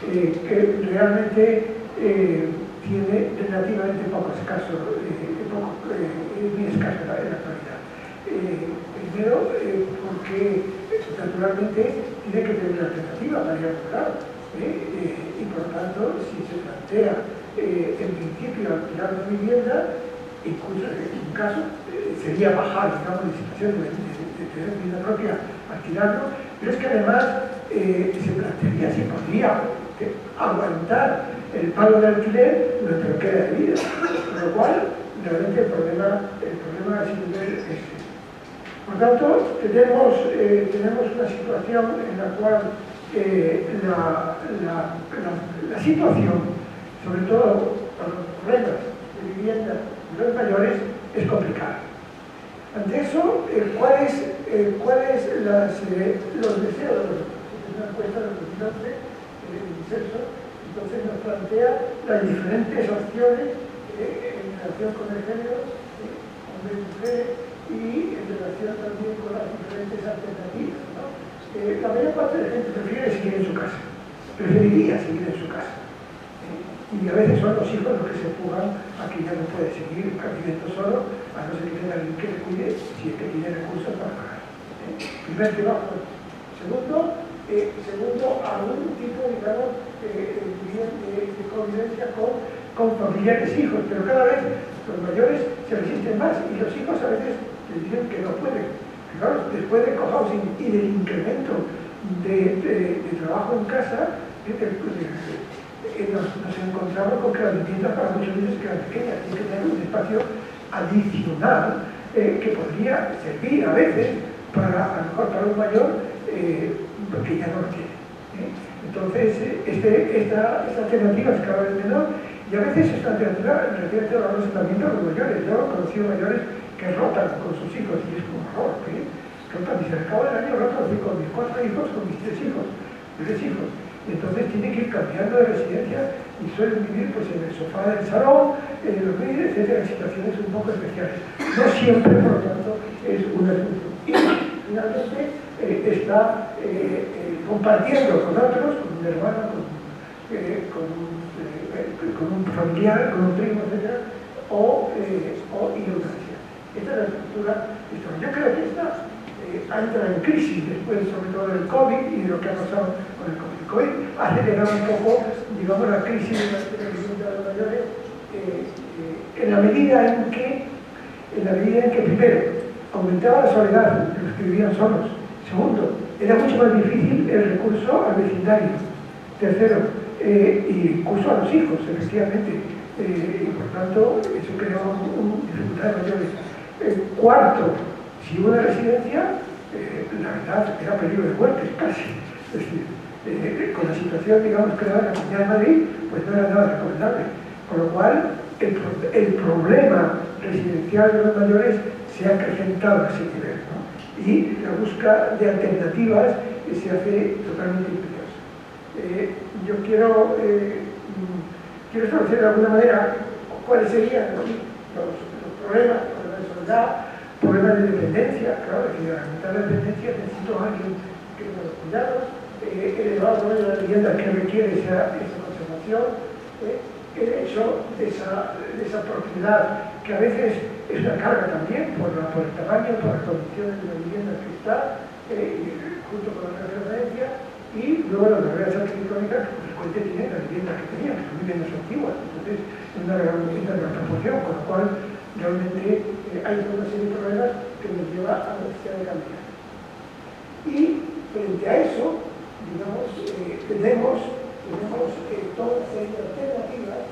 que realmente tiene relativamente poco escaso, muy escaso en la actualidad. Primero, porque naturalmente tiene que tener una alternativa para ir a otro lado, y por lo tanto, si se plantea en principio alquilar una vivienda, incluso en un caso sería bajar, digamos, la situación de tener vivienda propia, alquilarlo, pero es que además se plantearía si podría aguantar el pago de alquiler durante lo que queda de vida, con lo cual realmente el problema es este. Por tanto, tenemos una situación en la cual la situación, sobre todo para los problemas de vivienda de los mayores, es complicada. Ante eso, ¿cuáles los deseos de los una encuesta del 2011 del INSERSO? Entonces nos plantea las diferentes opciones en relación con el género, hombres y mujeres, y en relación también con las diferentes alternativas, ¿no? La mayor parte de la gente prefiere seguir en su casa, preferiría seguir en su casa. Y a veces son los hijos los que se empujan a que ya no puede seguir viviendo solo, a no ser que tenga alguien que le cuide, si es que tiene recursos para pagar. Primer tema. Segundo, algún tipo, digamos, de convivencia con familiares e hijos, pero cada vez los mayores se resisten más y los hijos a veces les dicen que no pueden. Claro, después del cohousing y del incremento de trabajo en casa, nos encontramos con que las viviendas para muchos niños quedan pequeñas. Tiene que tener un espacio adicional que podría servir a veces a lo mejor para un mayor que ya no lo tiene. Entonces, esta alternativa es cada vez menor y a veces esta alternativa relativamente hablamos también de los mayores. Yo he conocido mayores que rotan con sus hijos y es un horror. Rotan, dice, al cabo del año rotan con mis 4 hijos, con mis 3 hijos. Y entonces tiene que ir cambiando de residencia y suelen vivir pues, en el sofá del salón, dormir, etcétera, en situaciones un poco especiales. No siempre, por lo tanto, es una solución. Y finalmente está compartiendo con otros, con un hermano, con un familiar, con un primo, etcétera, o eutanasia. Esta es la estructura histórica. Yo creo que esta entra en crisis después, sobre todo del COVID y de lo que ha pasado con el COVID. El COVID ha acelerado un poco, digamos, la crisis de la vivienda de los mayores en la medida en que, primero, aumentaba la soledad de los que vivían solos. Segundo, era mucho más difícil el recurso al vecindario. Tercero, y incluso a los hijos, efectivamente. Y por tanto, eso creó dificultades mayores. Cuarto, si hubo una residencia, la verdad era peligro de muerte, casi. Es decir, con la situación, digamos, creada en la Comunidad de Madrid, pues no era nada recomendable. Con lo cual, el problema residencial de los mayores se ha acrecentado a ese nivel, ¿no? Y la búsqueda de alternativas se hace totalmente imperiosa. Yo quiero establecer de alguna manera cuáles serían los problemas de soledad, problemas de dependencia. Claro, que para aumentar la dependencia necesito a alguien que me los cuidados, el elevado número de la vivienda que requiere esa conservación, el hecho de esa propiedad, que a veces es una carga también por el tamaño, por las condiciones de la vivienda que está, junto con la referencia, y luego las barreras arquitectónicas que por frecuente tienen las viviendas que tenían, que son viviendas antiguas, entonces es una gran proporción, con lo cual realmente hay una serie de problemas que nos lleva a la necesidad de cambiar. Y frente a eso, digamos, tenemos toda una serie de alternativas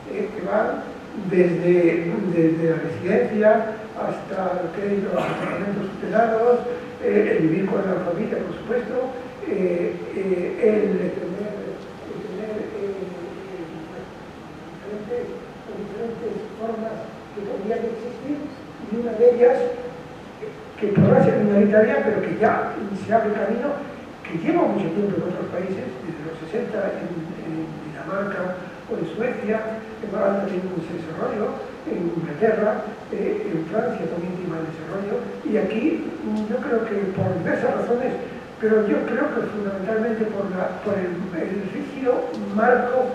que van desde la residencia hasta lo que es los apartamentos tutelados, el vivir con la familia, por supuesto, el tener diferentes formas que podrían existir, y una de ellas, que podrá ser minoritaria, pero que ya se abre camino, que lleva mucho tiempo en otros países, desde los 60 en Dinamarca o en Suecia, en Holanda tiene un desarrollo, en Inglaterra, en Francia también tiene un desarrollo, y aquí yo creo que por diversas razones, pero yo creo que fundamentalmente por el rígido marco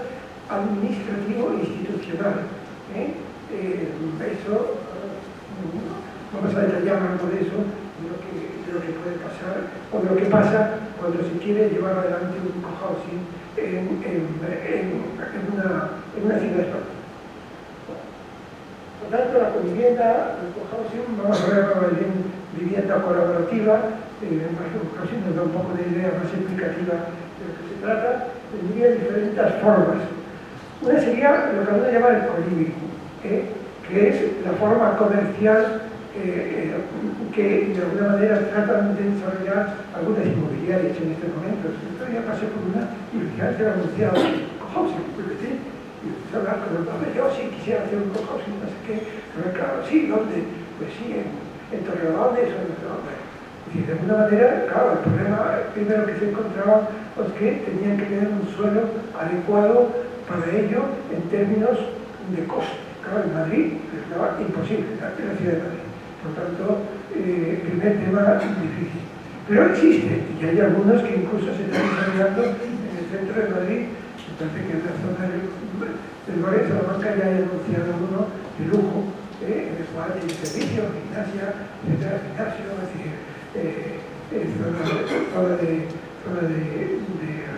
administrativo e institucional. Eso, vamos a detallar algo de eso, de lo que puede pasar, o de lo que pasa cuando se quiere llevar adelante un cohousing en una ciudad española. Por tanto, la convivienda, el cohousing, vamos a ver ahora bien vivienda colaborativa, cohousing nos da un poco de idea más explicativa de lo que se trata, tendría diferentes formas. Una sería lo que vamos a llamar el co-living, que es la forma comercial que de alguna manera tratan de desarrollar algunas inmobiliarias en estos momentos. Entonces ya pasé por una y se ha anunciado cohousing, y empecé a hablar con el padre, yo sí quisiera hacer un cohousing, no sé qué, pero claro, sí, ¿dónde? Pues sí, en Torrelodones o en Torrelodones. Y de alguna manera, claro, el problema primero que se encontraba es que tenían que tener un suelo adecuado para ello en términos de coste. Claro, en Madrid estaba imposible, en la ciudad de Madrid. Por tanto, primer tema difícil. Pero existe, y hay algunos que incluso se están desarrollando en el centro de Madrid. Me parece que en la zona del barrio de Salamanca ya hay anunciado uno de lujo, en el cual hay servicio, gimnasia, etcétera, gimnasio, es decir, zona de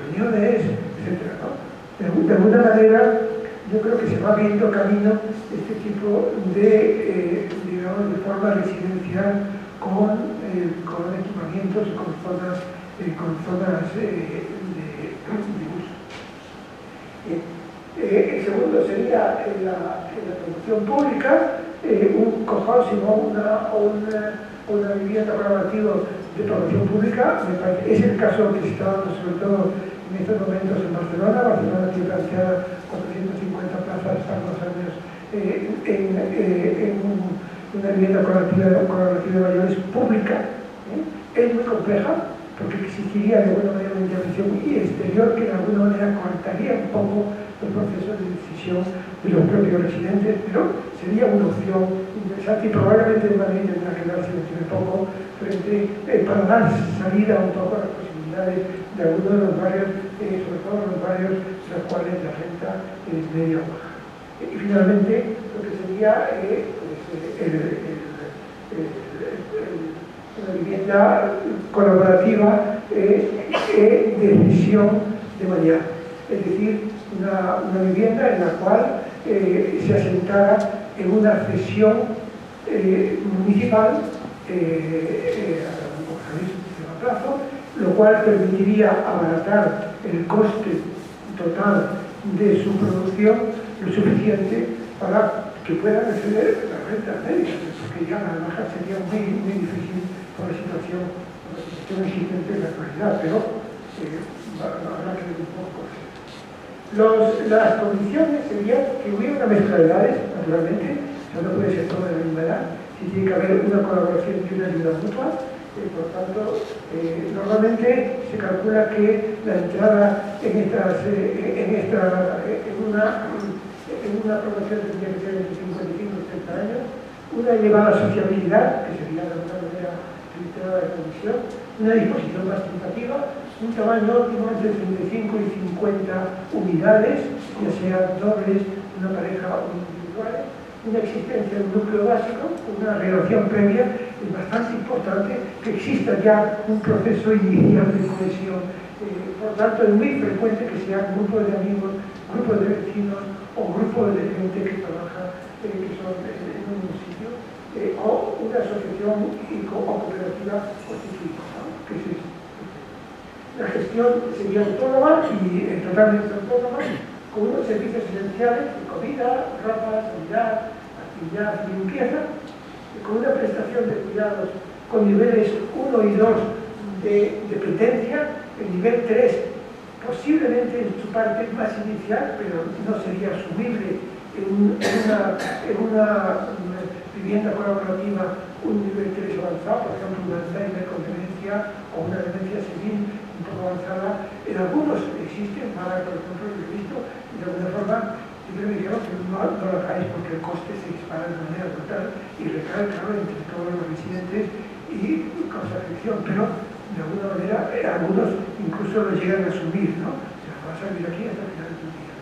reuniones, etcétera, ¿no? De alguna manera, yo creo que se va abriendo camino este tipo de, digamos, de forma residencial con equipamientos, con zonas de uso. El segundo sería la promoción pública, un cohousing o una vivienda colaborativa de promoción pública. Es el caso que se está dando sobre todo en estos momentos en Barcelona. Barcelona tiene planteada 450 plazas hasta 2 años en una vivienda colaborativa de mayores pública. Es muy compleja porque existiría de alguna manera una intervención exterior que de alguna manera cortaría un poco el proceso de decisión de los propios residentes, pero sería una opción interesante y probablemente en Madrid tendrá que darse un poco frente para dar salida un poco a las posibilidades de algunos de los barrios, sobre todo los barrios en los cuales la renta es media o baja. Y finalmente, lo que sería una vivienda colaborativa de decisión de mañana, es decir, una vivienda en la cual se asentara en una cesión municipal a un plazo, lo cual permitiría abaratar el coste total de su producción lo suficiente para que puedan acceder a la renta médica, porque ya a la baja sería muy difícil por la situación existente en la actualidad, pero habrá que ver un poco. Las condiciones serían que hubiera una mezcla de edades, naturalmente, no puede ser todo de la misma edad, si tiene que haber una colaboración y una ayuda mutua. Por tanto, normalmente se calcula que la entrada en una promoción tendría que ser entre 55 y 30 años, una elevada sociabilidad, que sería de alguna manera limitada de condición, una disposición más tentativa, un tamaño óptimo entre 35 y 50 unidades, ya sean dobles, una pareja o individuales, una existencia de un núcleo básico, una relación previa. Es bastante importante que exista ya un proceso inicial de cohesión. Por tanto, es muy frecuente que sean grupos de amigos, grupos de vecinos o grupos de gente que trabaja que son en un sitio, o una asociación o cooperativa constituida, ¿no? Que es esto. La gestión sería autónoma y totalmente autónoma, con unos servicios esenciales de comida, ropa, sanidad, actividad y limpieza, con una prestación de cuidados con niveles 1 y 2 de dependencia, el nivel 3 posiblemente en su parte más inicial, pero no sería asumible en una vivienda colaborativa un nivel 3 avanzado, por ejemplo una Alzheimer con demencia o una demencia senil un poco avanzada. En algunos existen, para por ejemplo, lo he visto, y de alguna forma siempre me dijeron que no lo hagáis porque el coste se dispara de manera brutal y recae, claro, entre todos los residentes y causa afección, pero de alguna manera algunos incluso lo llegan a asumir, ¿no? O sea, vas a vivir aquí hasta el final de tu vida,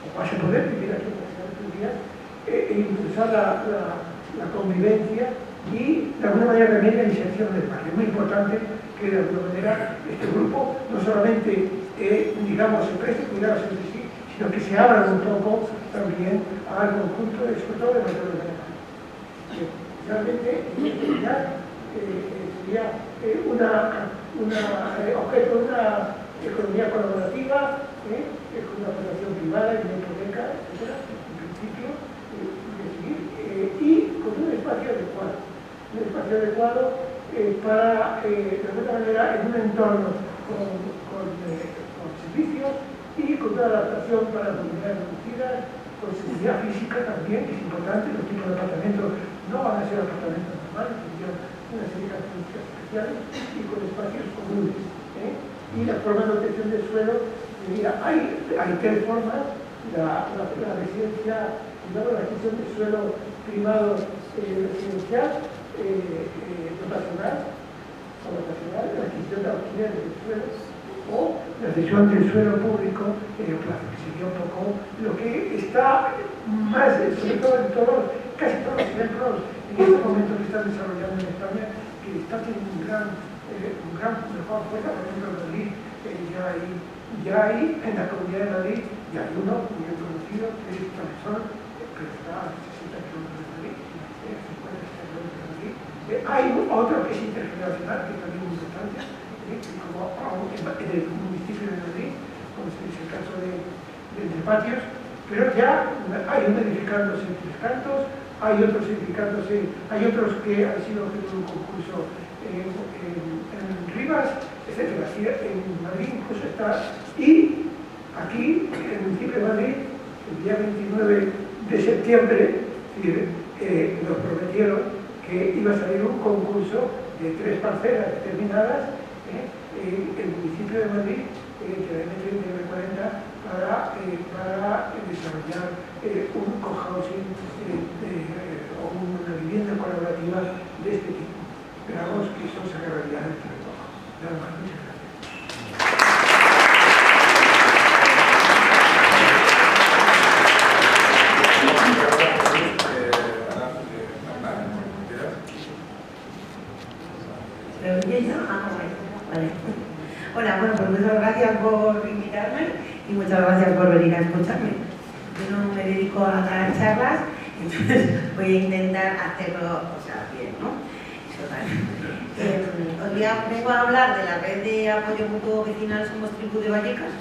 o vas a poder vivir aquí hasta el final de tu vida, e impulsar la convivencia y de alguna manera también la inserción del barrio. Es muy importante que de alguna manera este grupo no solamente digamos se preste cuidados entre sí, sino que se abran un poco también al conjunto, sobre todo de mayores de edad. Realmente sería objeto de una economía colaborativa, con una fundación privada y una hipoteca, etc. En principio, y con un espacio adecuado. Un espacio adecuado para, de alguna manera, en un entorno con servicios y con una adaptación para comunidades reducidas, con seguridad física también, que es importante. Los tipos de apartamentos no van a ser apartamentos normales, tendrían una serie de características especiales y con espacios comunes. Y la forma de obtención del suelo, hay tres formas: la residencia, la gestión del suelo privado residencial, dotacional, la gestión de alquiler del suelo, o la cesión del suelo público que sería un poco lo que está más, sobre todo casi todos los ejemplos en este momento que están desarrollando en España, que está teniendo un gran mejor fuerza. Por ejemplo, en Madrid ya hay en la Comunidad de Madrid, ya hay uno muy conocido, que es Cabezón, que está a 60 kilómetros de Madrid, 50 kilómetros de Madrid. Hay otro que es intergeneracional, que es también muy importante, como en el municipio de Madrid, como es el caso de Entre Patios, pero ya hay uno edificándose en Tres Cantos, hay otros edificándose, hay otros que han sido objeto de un concurso en Rivas, etc. En Madrid incluso está, y aquí, en el municipio de Madrid, el día 29 de septiembre, nos prometieron que iba a salir un concurso de 3 parcelas determinadas el municipio de Madrid entre la M30 y la M40 para desarrollar un cohousing o una vivienda colaborativa de este tipo. Esperamos que eso se haga realidad dentro de poco. Nada más, muchas gracias. Vale. Hola, bueno, pues muchas gracias por invitarme y muchas gracias por venir a escucharme. Yo no me dedico a dar charlas, entonces voy a intentar hacerlo, bien, ¿no? Vengo a hablar de la red de apoyo mutuo vecinal Somos Tribu de Vallecas,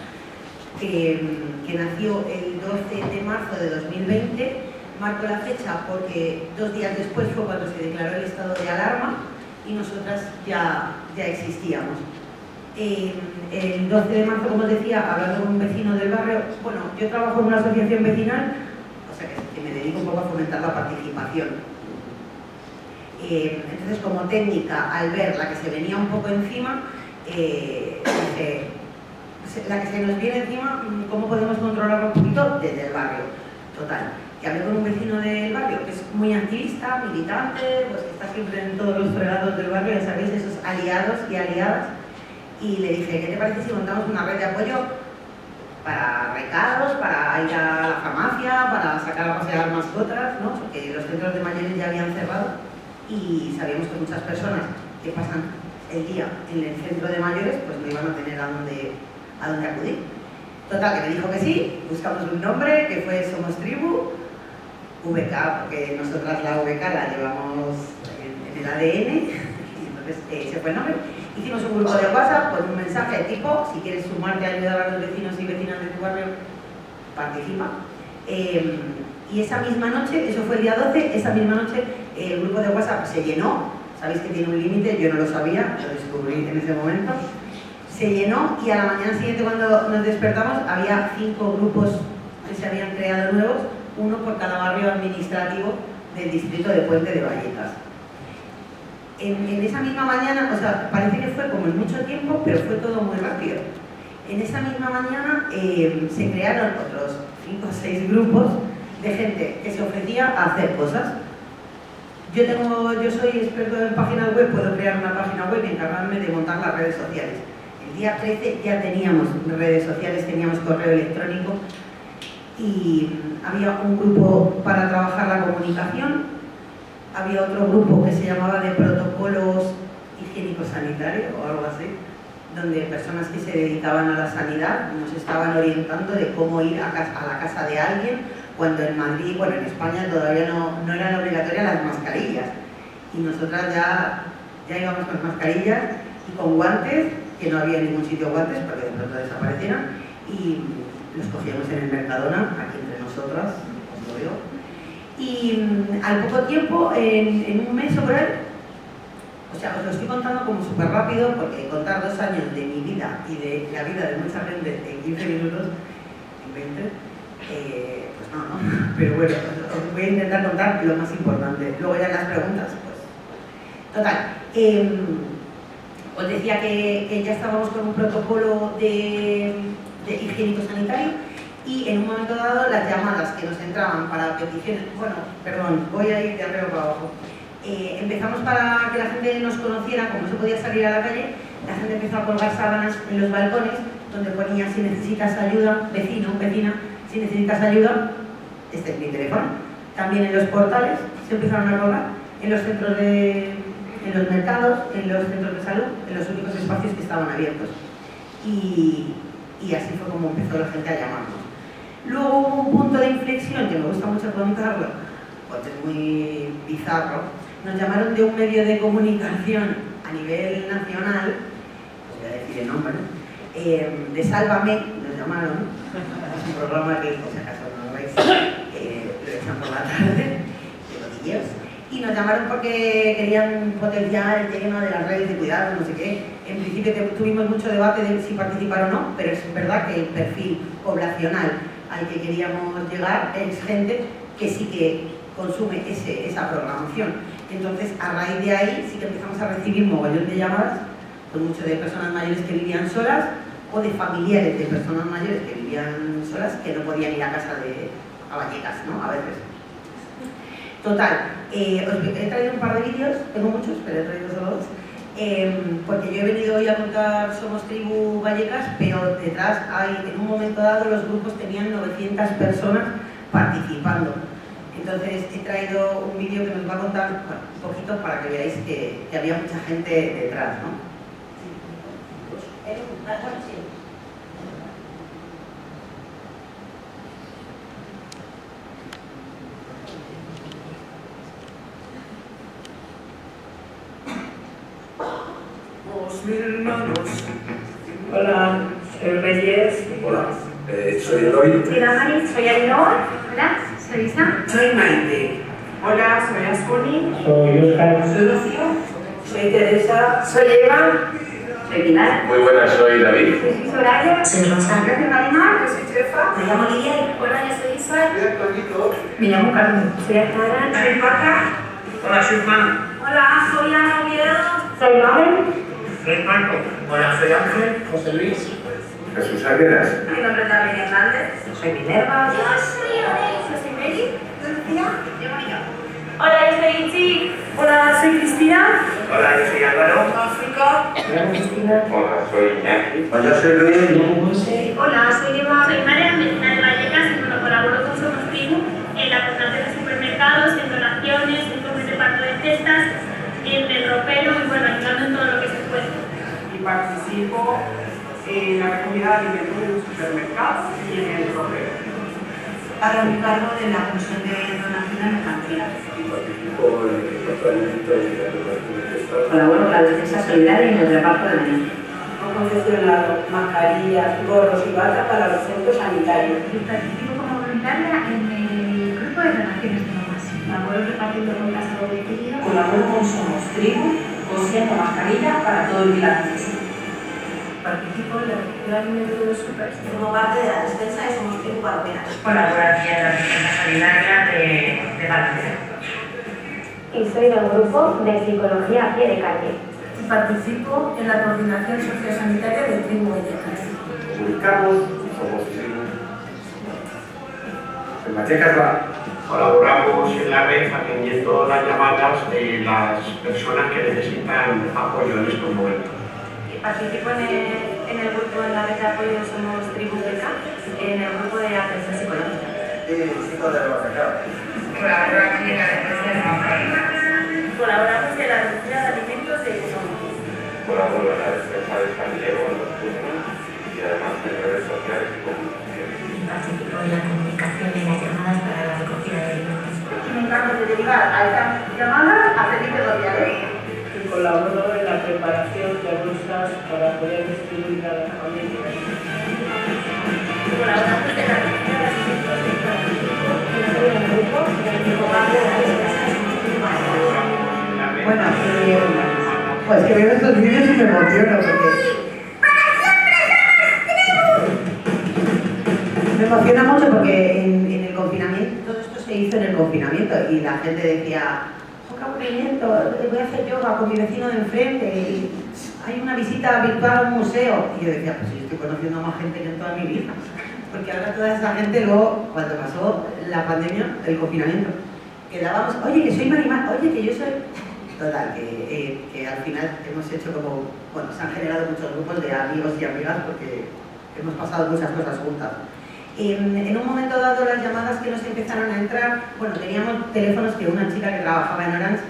que nació el 12 de marzo de 2020. Marco la fecha porque 2 días después fue cuando se declaró el estado de alarma y nosotras ya existíamos. El 12 de marzo, como os decía, hablando con un vecino del barrio, bueno, yo trabajo en una asociación vecinal, o sea que me dedico un poco a fomentar la participación. Entonces, como técnica, al ver la que se venía un poco encima, dije, la que se nos viene encima, ¿cómo podemos controlarlo un poquito? Desde el barrio. Total. Que hablé con un vecino del barrio que es muy activista, militante, pues que está siempre en todos los fregados del barrio, ya sabéis, esos aliados y aliadas. Y le dije, ¿qué te parece si montamos una red de apoyo para recados, para ir a la farmacia, para sacar a pasear mascotas, ¿no? Porque los centros de mayores ya habían cerrado y sabíamos que muchas personas que pasan el día en el centro de mayores pues no iban a tener a dónde acudir. Total, que me dijo que sí, buscamos un nombre que fue Somos Tribu, VK, porque nosotras la VK la llevamos en el ADN, y entonces ese fue el nombre. Hicimos un grupo de WhatsApp con un mensaje tipo, si quieres sumarte a ayudar a los vecinos y vecinas de tu barrio, participa. Y esa misma noche, eso fue el día 12, esa misma noche el grupo de WhatsApp se llenó. Sabéis que tiene un límite, yo no lo sabía, lo descubrí en ese momento. Se llenó y a la mañana siguiente, cuando nos despertamos, había 5 grupos que se habían creado nuevos, uno por cada barrio administrativo del distrito de Puente de Vallecas. En esa misma mañana, o sea, parece que fue como en mucho tiempo, pero fue todo muy rápido. En esa misma mañana se crearon otros 5 o 6 grupos de gente que se ofrecía a hacer cosas. Yo soy experto en páginas web, puedo crear una página web y encargarme de montar las redes sociales. El día 13 ya teníamos redes sociales, teníamos correo electrónico y había un grupo para trabajar la comunicación. Había otro grupo que se llamaba de protocolos higiénico-sanitarios o algo así, donde personas que se dedicaban a la sanidad nos estaban orientando de cómo ir a la casa de alguien, cuando en Madrid, bueno, en España todavía no eran obligatorias las mascarillas. Y nosotras ya íbamos con mascarillas y con guantes, que no había en ningún sitio guantes porque de pronto desaparecieron, y los cogíamos en el Mercadona, aquí entre nosotras, os lo digo. Y al poco tiempo, en un mes o por ahí, o sea, os lo estoy contando como súper rápido, porque contar 2 años de mi vida y de la vida de mucha gente en 15 minutos, en 20, pues no. Pero bueno, os voy a intentar contar lo más importante. Luego ya las preguntas, pues. Total. Os decía que ya estábamos con un protocolo de higiénico-sanitario. Y en un momento dado las llamadas que nos entraban para peticiones, bueno, perdón, voy a ir de arriba para abajo. Empezamos para que la gente nos conociera, como se podía salir a la calle, la gente empezó a colgar sábanas en los balcones donde ponía si necesitas ayuda, vecino, vecina, si necesitas ayuda, este es mi teléfono. También en los portales se empezaron a colgar, en los centros en los mercados, en los centros de salud, en los únicos espacios que estaban abiertos. Y así fue como empezó la gente a llamarnos. Luego hubo un punto de inflexión que me gusta mucho contarlo, porque es muy bizarro. Nos llamaron de un medio de comunicación a nivel nacional, os voy a decir el nombre, de Sálvame, nos llamaron. Es un programa que, por si acaso no lo veis, lo echan por la tarde, de rodilleros. Y nos llamaron porque querían potenciar el tema de las redes de cuidado, no sé qué. En principio tuvimos mucho debate de si participar o no, pero es verdad que el perfil poblacional al que queríamos llegar es gente que sí que consume esa programación. Entonces, a raíz de ahí sí que empezamos a recibir mogollón de llamadas pues mucho de personas mayores que vivían solas o de familiares de personas mayores que vivían solas que no podían ir a casa a Vallecas, ¿no? A veces. Total, os he traído un par de vídeos, tengo muchos, pero he traído solo dos, porque yo he venido hoy a contar Somos Tribu Vallecas, pero detrás hay, en un momento dado, los grupos tenían 900 personas participando. Entonces he traído un vídeo que nos va a contar un poquito para que veáis que había mucha gente detrás, ¿no? Hola, soy Reyes. Hola, soy Eloy. Soy Damaris, soy Ainhoa. Hola, soy Isa. Soy Maite. Hola, soy Asconi. Soy Oscar. Soy Rocío. Soy Teresa. Soy Eva. Soy Pilar. Muy buenas, soy David. Soy Soraya. Soy Rosa. Soy Marimar. Yo soy Chefa. Me llamo Lidia. Hola, yo soy Isabel. Me llamo Carmen. Soy Azara. Soy Paca. Hola, soy Juan. Hola, soy Ana Oviedo. Soy Mabel. Soy Marco. Hola, soy Ángel. José Luis. Jesús Águedas. Mi nombre es David Hernández. Soy Minerva. Yo soy Alex. Yo soy Mary. Yo soy Lucía. Yo soy Hola, yo soy Ichi. Hola, soy Cristina. Hola, yo soy Álvaro. África. Hola, Cristina. Hola, soy Iñaki. Yo soy Luis. Hola, soy Eva. Soy María, vecina de Vallecas y bueno, colaboro con Somos Tribu en la contratación de supermercados, en donaciones, en el reparto de cestas, en el ropero y bueno, ayudando en todo lo que se puede. Y participo en la recogida de alimentos en los supermercados y en el ropero. Hago mi cargo de la comisión de donaciones mercantiles. Y participo en el tratamiento de la Colaboro con la defensa solidaria y en el reparto de alimentos. Hemos confeccionado mascarillas, gorros y batas para los centros sanitarios. Participo como voluntaria en el grupo de donaciones de mamás. Laboro repartiendo con casa domicilio. Colaboro con Somos Tribu, cosiendo mascarillas para todo el que las necesite. Participo en la recogida de alimentos de los supers. Formo parte de la despensa de Somos Tribu Parroquianas. Colaboro aquí en la defensa solidaria de Galatea. Y soy del grupo de psicología a pie de calle. Participo en la coordinación sociosanitaria de Tribu Vallecas. Publicamos, somos Tribu. En Vallecas va. Colaboramos en la red atendiendo las llamadas de las personas que necesitan apoyo en estos momentos. Participo en el grupo en la red de apoyo de Somos Tribu Beca, en el grupo de atención psicológica. Chico de Vallecas. Colaboramos en la recogida de alimentos de Somos. Colaboro en la defensa de San Diego en los turnos y además en redes sociales y comunicaciones. Participo en la comunicación y las llamadas para la recogida de alimentos. Me encargo de derivar a estas llamadas a servicios sociales. Y colaboro en la preparación de bolsas para poder distribuir a las familias. Colaboramos en la recogida de alimentos de En el grupo de combate de la despensa de Bueno, pues que veo estos vídeos y me emociono porque... Me emociona mucho porque en el confinamiento, todo esto se hizo en el confinamiento y la gente decía, ¡oh, qué aburrimiento! Voy a hacer yoga con mi vecino de enfrente y hay una visita virtual a un museo. Y yo decía, pues yo estoy conociendo a más gente que en toda mi vida. Porque ahora toda esa gente luego, cuando pasó la pandemia, el confinamiento, quedábamos, oye, que soy Marimar, oye, que yo soy... Total, que al final hemos hecho como, bueno, se han generado muchos grupos de amigos y amigas porque hemos pasado muchas cosas juntas. En un momento dado las llamadas que nos empezaron a entrar, bueno, teníamos teléfonos que una chica que trabajaba en Orange,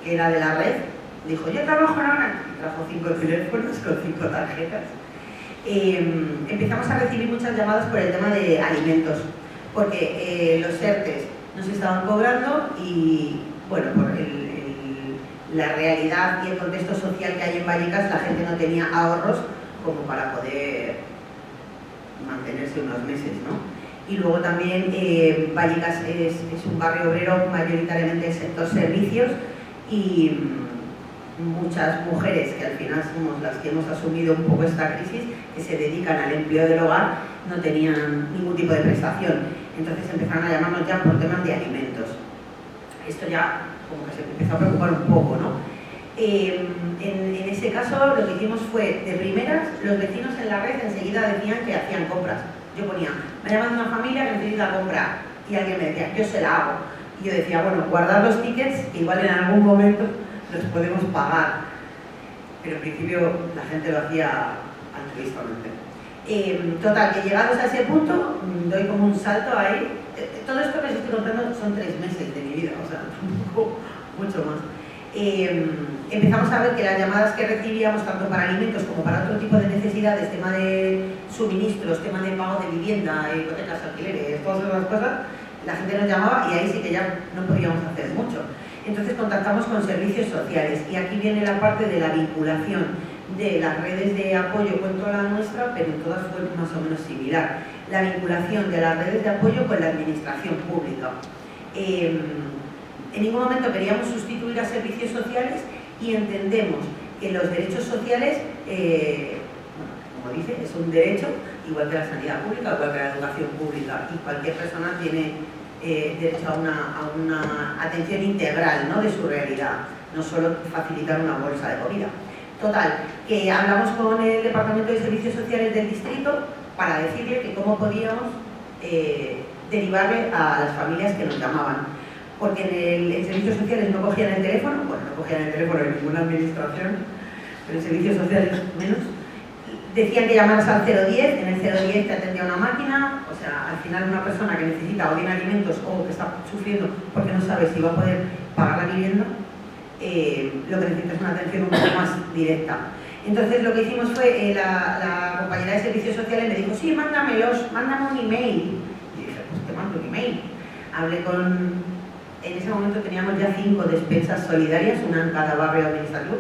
que era de la red, dijo, yo trabajo en Orange, y trajo 5 teléfonos con 5 tarjetas. Empezamos a recibir muchas llamadas por el tema de alimentos, porque los ERTES nos estaban cobrando y, bueno, por la realidad y el contexto social que hay en Vallecas, la gente no tenía ahorros como para poder mantenerse unos meses, ¿no? Y luego también Vallecas es un barrio obrero mayoritariamente del sector servicios y muchas mujeres que al final somos las que hemos asumido un poco esta crisis, que se dedican al empleo del hogar, no tenían ningún tipo de prestación. Entonces empezaron a llamarnos ya por temas de alimentos. Esto ya como que se empezó a preocupar un poco, ¿no? En ese caso lo que hicimos fue, de primeras, los vecinos en la red enseguida decían que hacían compras. Yo ponía, me ha llamado una familia que necesita comprar, y alguien me decía, yo se la hago. Y yo decía, bueno, guardar los tickets, que igual en algún momento los podemos pagar. Pero en principio la gente lo hacía altruistamente. Total, que llegados a ese punto, doy como un salto ahí. Todo esto que os estoy contando son 3 meses de mi vida, o sea, tampoco mucho más. Empezamos a ver que las llamadas que recibíamos, tanto para alimentos como para otro tipo de necesidades, tema de suministros, tema de pago de vivienda, hipotecas, alquileres, todas esas cosas, la gente nos llamaba y ahí sí que ya no podíamos hacer mucho. Entonces contactamos con servicios sociales y aquí viene la parte de la vinculación de las redes de apoyo, cuento la nuestra, pero en todas fue más o menos similar. La vinculación de las redes de apoyo con la administración pública. En ningún momento queríamos sustituir a servicios sociales y entendemos que los derechos sociales, como dice, es un derecho, igual que la sanidad pública, igual que la educación pública, y cualquier persona tiene derecho a una atención integral, ¿no?, de su realidad, no solo facilitar una bolsa de comida. Total, que hablamos con el Departamento de Servicios Sociales del distrito para decirle que cómo podíamos derivarle a las familias que nos llamaban. Porque en servicios sociales no cogían el teléfono, bueno, no cogían el teléfono en ninguna administración, pero en servicios sociales menos. Decían que llamaras al 010, en el 010 te atendía una máquina, o sea, al final una persona que necesita o bien alimentos o que está sufriendo porque no sabe si va a poder pagar la vivienda, lo que necesita es una atención un poco más directa. Entonces lo que hicimos fue, la compañera de servicios sociales me dijo, sí, mándame un email. Y dije, pues te mando un email. Hablé en ese momento teníamos ya 5 despensas solidarias, una en cada barrio administrativo,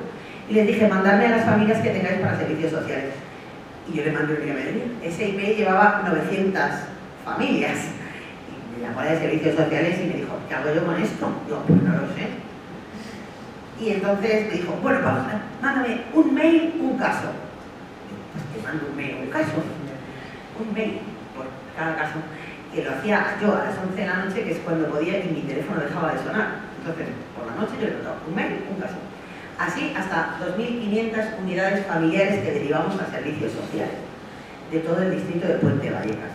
y les dije, mandadme a las familias que tengáis para servicios sociales. Y yo le mandé un email. Ese email llevaba 900 familias. Y me llamó a de servicios sociales y me dijo, ¿qué hago yo con esto? Yo, pues no lo sé. Y entonces me dijo, bueno, vamos, mándame un mail, un caso. Pues te mando un mail, un caso. Un mail por cada caso. Que lo hacía yo a las 11 de la noche, que es cuando podía y mi teléfono dejaba de sonar. Entonces, por la noche yo le mandaba un mail, un caso. Así hasta 2.500 unidades familiares que derivamos a servicios sociales de todo el distrito de Puente Vallecas.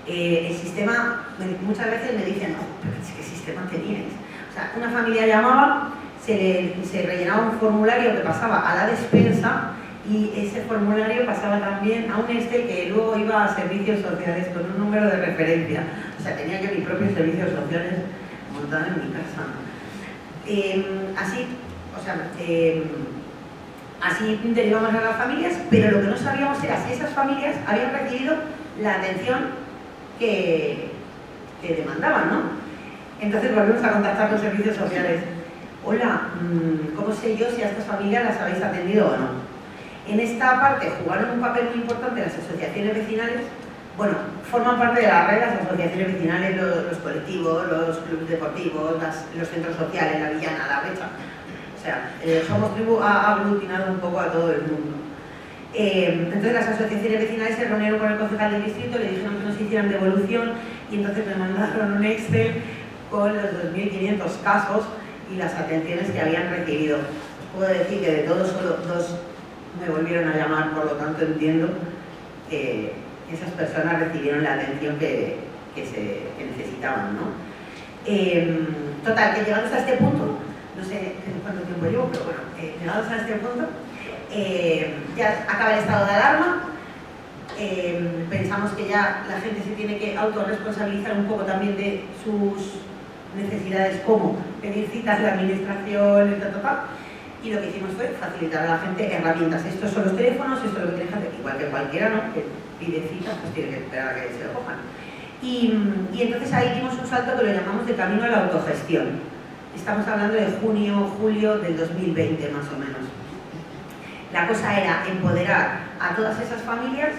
El sistema, muchas veces me dicen, no, pero ¿qué sistema teníais? O sea, una familia llamaba, se rellenaba un formulario que pasaba a la despensa y ese formulario pasaba también a un Excel que luego iba a servicios sociales con un número de referencia. O sea, tenía yo mis propios servicios sociales montados en mi casa. Así derivamos a las familias, pero lo que no sabíamos era si esas familias habían recibido la atención que demandaban, ¿no? Entonces volvemos a contactar con servicios sociales. Hola, ¿cómo sé yo si a estas familias las habéis atendido o no? En esta parte jugaron un papel muy importante las asociaciones vecinales. Bueno, forman parte de la red las asociaciones vecinales, los colectivos, los clubes deportivos, los centros sociales, la Villana, la Brecha. O sea, Somos Tribu ha aglutinado un poco a todo el mundo. Entonces las asociaciones vecinales se reunieron con el concejal del distrito, le dijeron que nos hicieran devolución y entonces me mandaron un Excel con los 2.500 casos y las atenciones que habían recibido. Os puedo decir que de todos solo 2 me volvieron a llamar, por lo tanto entiendo que esas personas recibieron la atención que necesitaban, ¿no? Total, que llegados a este punto, no sé cuánto tiempo llevo, pero bueno, llegados a este punto, ya acaba el estado de alarma, pensamos que ya la gente se tiene que autorresponsabilizar un poco también de sus necesidades, como pedir citas de la administración, y lo que hicimos fue facilitar a la gente herramientas. Estos son los teléfonos, esto es lo que tienes que hacer, igual que cualquiera, ¿no?, que pide citas, pues tiene que esperar a que se lo cojan. Y entonces ahí dimos un salto que lo llamamos de camino a la autogestión. Estamos hablando de junio, julio del 2020 más o menos. La cosa era empoderar a todas esas familias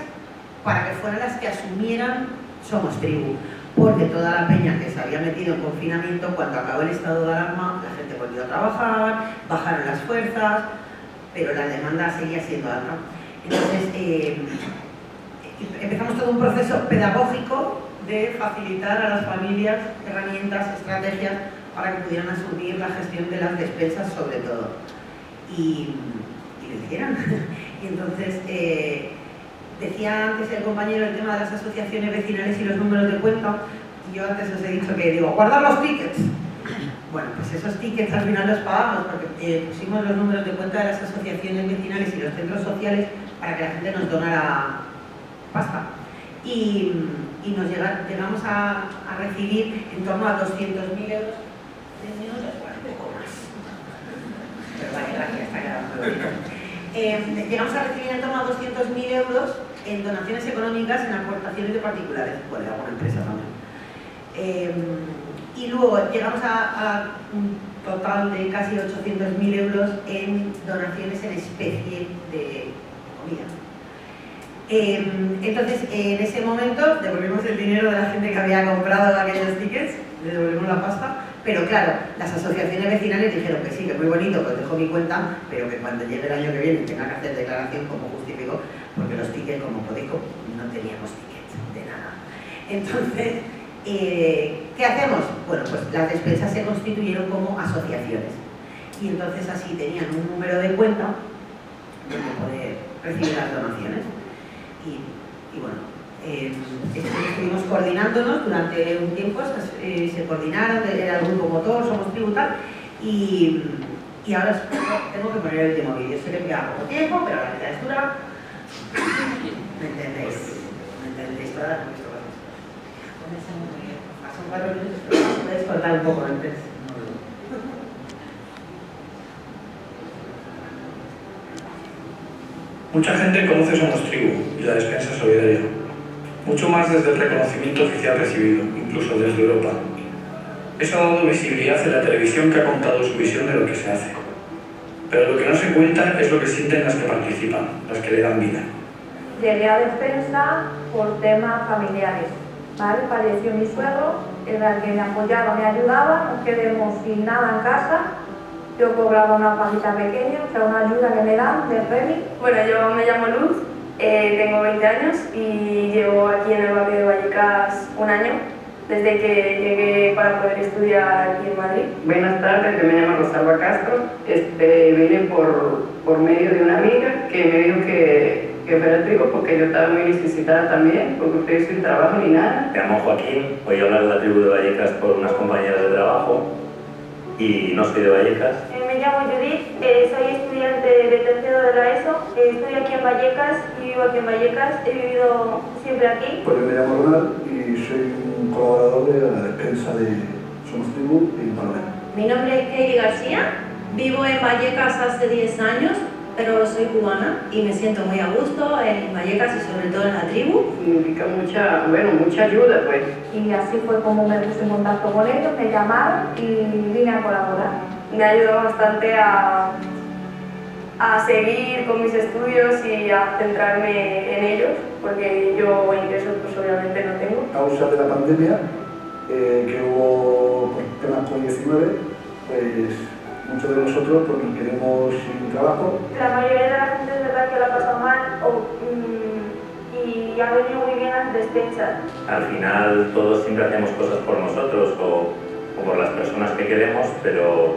para que fueran las que asumieran Somos Tribu. Porque toda la peña que se había metido en confinamiento, cuando acabó el estado de alarma, la gente volvió a trabajar, bajaron las fuerzas, pero la demanda seguía siendo alta. Entonces, empezamos todo un proceso pedagógico de facilitar a las familias herramientas, estrategias para que pudieran asumir la gestión de las despensas sobre todo. Y lo hicieron. Y entonces, decía antes el compañero el tema de las asociaciones vecinales y los números de cuenta. Yo antes os he dicho que digo, guardar los tickets. Bueno, pues esos tickets al final los pagamos porque pusimos los números de cuenta de las asociaciones vecinales y los centros sociales para que la gente nos donara pasta. Y llegamos a recibir en torno a 200.000 euros. Pero vale, gracias, está quedando. Llegamos a recibir en torno a 200.000 euros en donaciones económicas, en aportaciones de particulares, bueno, de alguna empresa también. Y luego llegamos a un total de casi 800.000 euros en donaciones en especie de comida. Entonces, en ese momento devolvimos el dinero de la gente que había comprado aquellos tickets, le devolvimos la pasta, pero claro, las asociaciones vecinales dijeron que sí, que muy bonito, que os dejo mi cuenta, pero que cuando llegue el año que viene tenga que hacer declaración como justifico, porque los tickets, como podéis, no teníamos tickets de nada. Entonces, ¿qué hacemos? Bueno, pues las despensas se constituyeron como asociaciones y entonces así tenían un número de cuenta donde poder recibir las donaciones. Y bueno, estuvimos coordinándonos durante un tiempo, se coordinaron, era el grupo motor, Somos Tribu tal, y ahora tengo que poner el último vídeo. Sé que me queda poco tiempo, pero la vida es dura. ¿Me entendéis? ¿Me entendéis? Son 4 minutos, pero podéis cortar un poco antes. Mucha gente conoce Somos Tribu y la despensa solidaria, mucho más desde el reconocimiento oficial recibido, incluso desde Europa. Eso ha dado visibilidad en la televisión que ha contado su visión de lo que se hace. Pero lo que no se cuenta es lo que sienten las que participan, las que le dan vida. Llegué a despensa por temas familiares, ¿vale? Falleció mi suegro, era el que me apoyaba, me ayudaba, nos quedemos sin nada en casa. Yo cobraba una pajita pequeña, o sea, una ayuda que me dan de Remi. Bueno, yo me llamo Luz, tengo 20 años y llevo aquí en el barrio de Vallecas un año, desde que llegué para poder estudiar aquí en Madrid. Buenas tardes, yo me llamo Rosalba Castro. Vine por medio de una amiga que me dijo que fuera tribu porque yo estaba muy necesitada también, porque estoy sin trabajo ni nada. Me llamo Joaquín, voy a hablar de la tribu de Vallecas por unas compañeras de trabajo. Y no soy de Vallecas. Me llamo Judith, soy estudiante de tercero de la ESO, estudio aquí en Vallecas y vivo aquí en Vallecas, he vivido siempre aquí. Pues yo me llamo Ronald y soy un colaborador de la despensa de Somos Tribu en Palomera. Mi nombre es Keili García, vivo en Vallecas hace 10 años, pero soy cubana y me siento muy a gusto en Vallecas y sobre todo en la tribu. Significa mucha ayuda, pues. Y así fue como me puse en contacto con ellos, me llamaron y vine a colaborar. Me ayudó bastante a seguir con mis estudios y a centrarme en ellos, porque yo ingresos pues obviamente no tengo. A causa de la pandemia que hubo por temas COVID-19, pues muchos de nosotros pues, nos quedamos sin trabajo. La mayoría de la gente es verdad que la pasa mal y ha venido muy bien las despensas. Al final todos siempre hacemos cosas por nosotros o por las personas que queremos, pero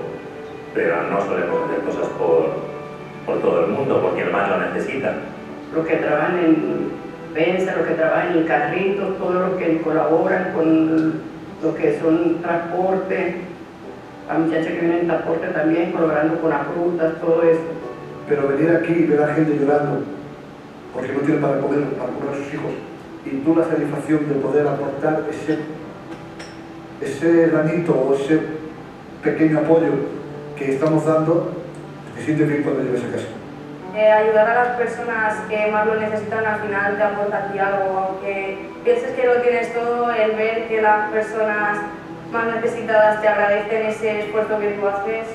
no solemos hacer cosas por todo el mundo, por quien más lo necesita. Los que trabajan en despensa, los que trabajan en carritos, todos los que colaboran con lo que son transporte, la muchacha que viene en transporte también, colaborando con las frutas, todo eso. Pero venir aquí y ver a la gente llorando porque no tiene para comer a sus hijos, y tú la satisfacción de poder aportar ese granito o ese pequeño apoyo que estamos dando, te sientes bien cuando llegas a casa. Ayudar a las personas que más lo necesitan al final te aporta a ti algo, aunque pienses que lo tienes todo, el ver que las personas más necesitadas te agradecen ese esfuerzo que tú haces,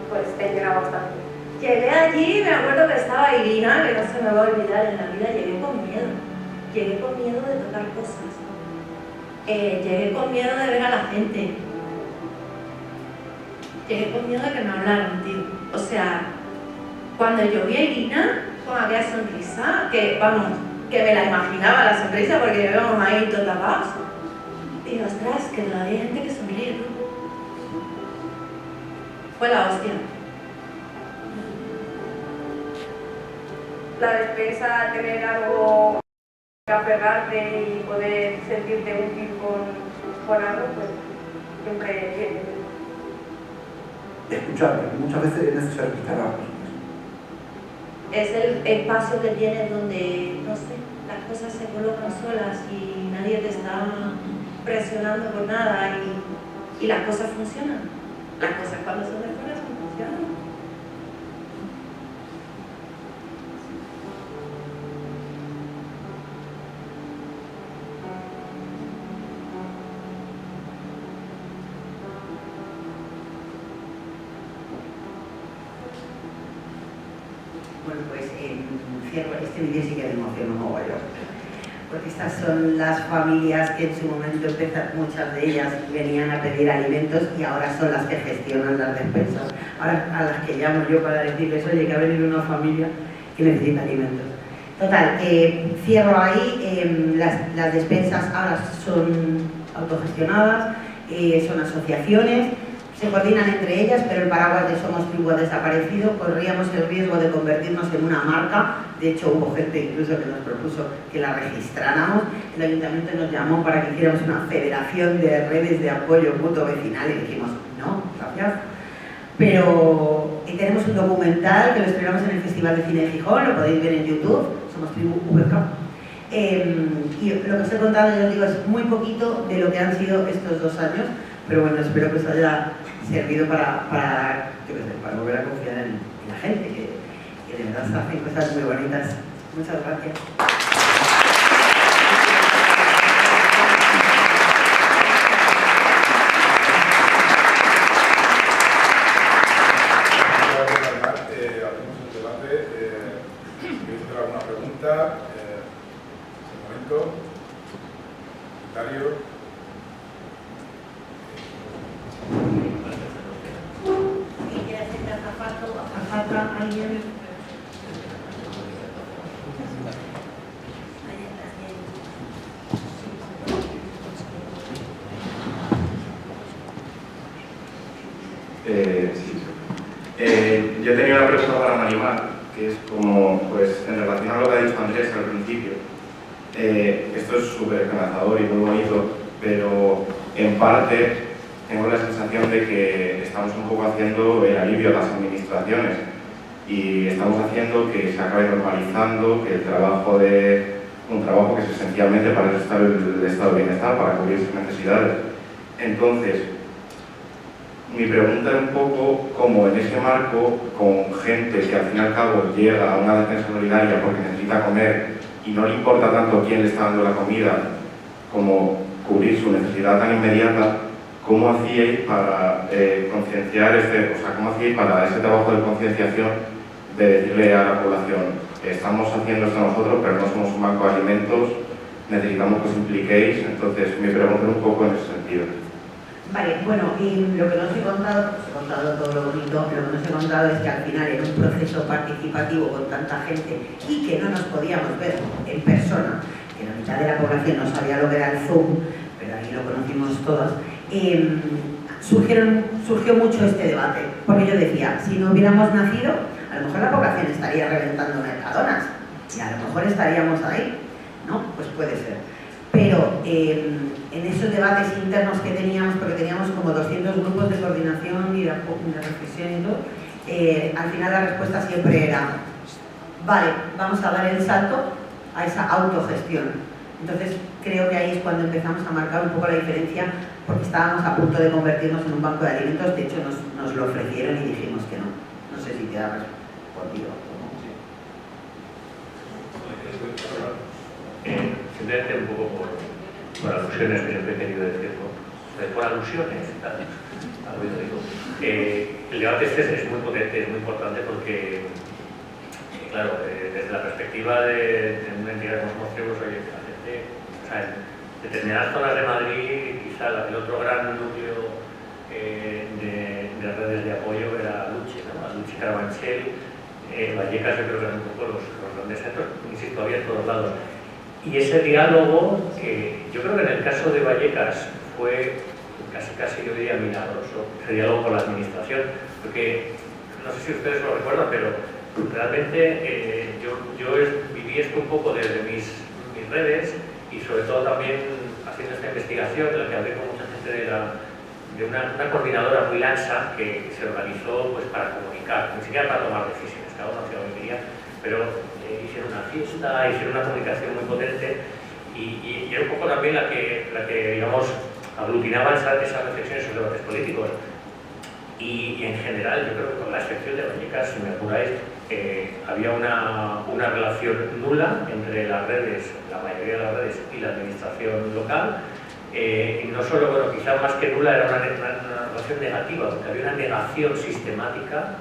pues te llena bastante. Llegué allí, me acuerdo que estaba Irina, que no se me va a olvidar en la vida, llegué con miedo de tocar cosas, llegué con miedo de ver a la gente, llegué con miedo de que me hablaran, tío. O sea, cuando yo vi a Irina con aquella sonrisa, que vamos, que me la imaginaba la sonrisa porque íbamos ahí todos tapados, y ostras, que todavía hay gente que sonríe, ¿no? fue la hostia. La despensa, tener algo que aferrarte y poder sentirte útil con algo, pues siempre viene. Escuchar, porque muchas veces es necesario escuchar a las personas. Es el espacio que tienes donde, no sé, las cosas se colocan solas y nadie te está presionando por nada y las cosas funcionan. Las cosas cuando son de fuera funcionan. Bueno, pues cierro este vídeo sí que me emociona mogollón, porque estas son las familias que en su momento empezaron, muchas de ellas venían a pedir alimentos y ahora son las que gestionan las despensas. Ahora a las que llamo yo para decirles, oye, que ha venido una familia que necesita alimentos. Total, cierro ahí, las despensas ahora son autogestionadas, son asociaciones, se coordinan entre ellas, pero el paraguas de Somos Tribu ha desaparecido. Corríamos el riesgo de convertirnos en una marca. De hecho, hubo gente incluso que nos propuso que la registráramos. El ayuntamiento nos llamó para que hiciéramos una federación de redes de apoyo mutuo vecinal y dijimos, no, gracias. Pero tenemos un documental que lo estrenamos en el Festival de Cine de Gijón, lo podéis ver en YouTube, Somos Tribu VK. Y lo que os he contado, ya os digo, es muy poquito de lo que han sido estos 2 años, pero bueno, espero que os haya servido para volver a confiar en la gente, que de verdad se hacen cosas muy bonitas. Muchas gracias. Abrimos el debate. ¿Queréis hacer alguna pregunta? Es el momento. Comentario. Yo tenía una pregunta para Marimar, que es como, pues, en relación a lo que ha dicho Andrés al principio. Esto es súper esperanzador y muy bonito, pero en parte tengo la sensación de que estamos un poco haciendo el alivio a las administraciones y estamos haciendo que se acabe normalizando que un trabajo que es esencialmente para el estado de bienestar, para cubrir sus necesidades. Entonces, mi pregunta es un poco como en ese marco, con gente que al fin y al cabo llega a una defensa solidaria porque necesita comer y no le importa tanto quién le está dando la comida como cubrir su necesidad tan inmediata, ¿cómo hacíais para concienciar cómo hacíais para ese trabajo de concienciación de decirle a la población, estamos haciendo esto nosotros, pero no somos un banco de alimentos, necesitamos que os impliquéis? Entonces, mi pregunta es un poco en ese sentido. Vale, bueno, y lo que no os he contado todo lo bonito, lo que no os he contado es que al final en un proceso participativo con tanta gente y que no nos podíamos ver en persona, que la mitad de la población no sabía lo que era el Zoom, pero ahí lo conocimos todas, surgió mucho este debate, porque yo decía, si no hubiéramos nacido, a lo mejor la población estaría reventando Mercadonas y a lo mejor estaríamos ahí, ¿no? Pues puede ser. Pero en esos debates internos que teníamos, porque teníamos como 200 grupos de coordinación y de reflexión y todo, al final la respuesta siempre era, vale, vamos a dar el salto a esa autogestión. Entonces creo que ahí es cuando empezamos a marcar un poco la diferencia, porque estábamos a punto de convertirnos en un banco de alimentos. De hecho nos lo ofrecieron y dijimos que no. No sé si queda respondido. Simplemente un poco por alusiones que siempre he querido decir, ¿no? Por alusiones, el debate este es muy potente, es muy importante porque, claro, desde la perspectiva de una entidad como Somos Tribu, oye, la gente, o sea, en determinadas zonas de Madrid, quizá el otro gran núcleo de redes de apoyo era Luche, ¿no? Luche, Carabanchel, Vallecas, yo creo que eran un poco los grandes centros, insisto, había en todos lados. Y ese diálogo, que yo creo que en el caso de Vallecas fue casi yo diría milagroso, ese diálogo con la administración, porque no sé si ustedes lo recuerdan, pero realmente yo viví esto un poco desde mis redes y sobre todo también haciendo esta investigación en la que hablé con mucha gente de una coordinadora muy laxa que se organizó pues, para comunicar, ni siquiera para tomar decisiones, cada uno hacía lo que quería, pero hicieron una fiesta, hicieron una comunicación muy potente y era un poco también la que digamos, aglutinaba esas reflexiones sobre debates políticos. Y en general, yo creo que con la excepción de Vallecas, si me apuráis, había una relación nula entre las redes, la mayoría de las redes y la administración local. Y no solo, bueno, quizás más que nula, era una relación negativa, porque había una negación sistemática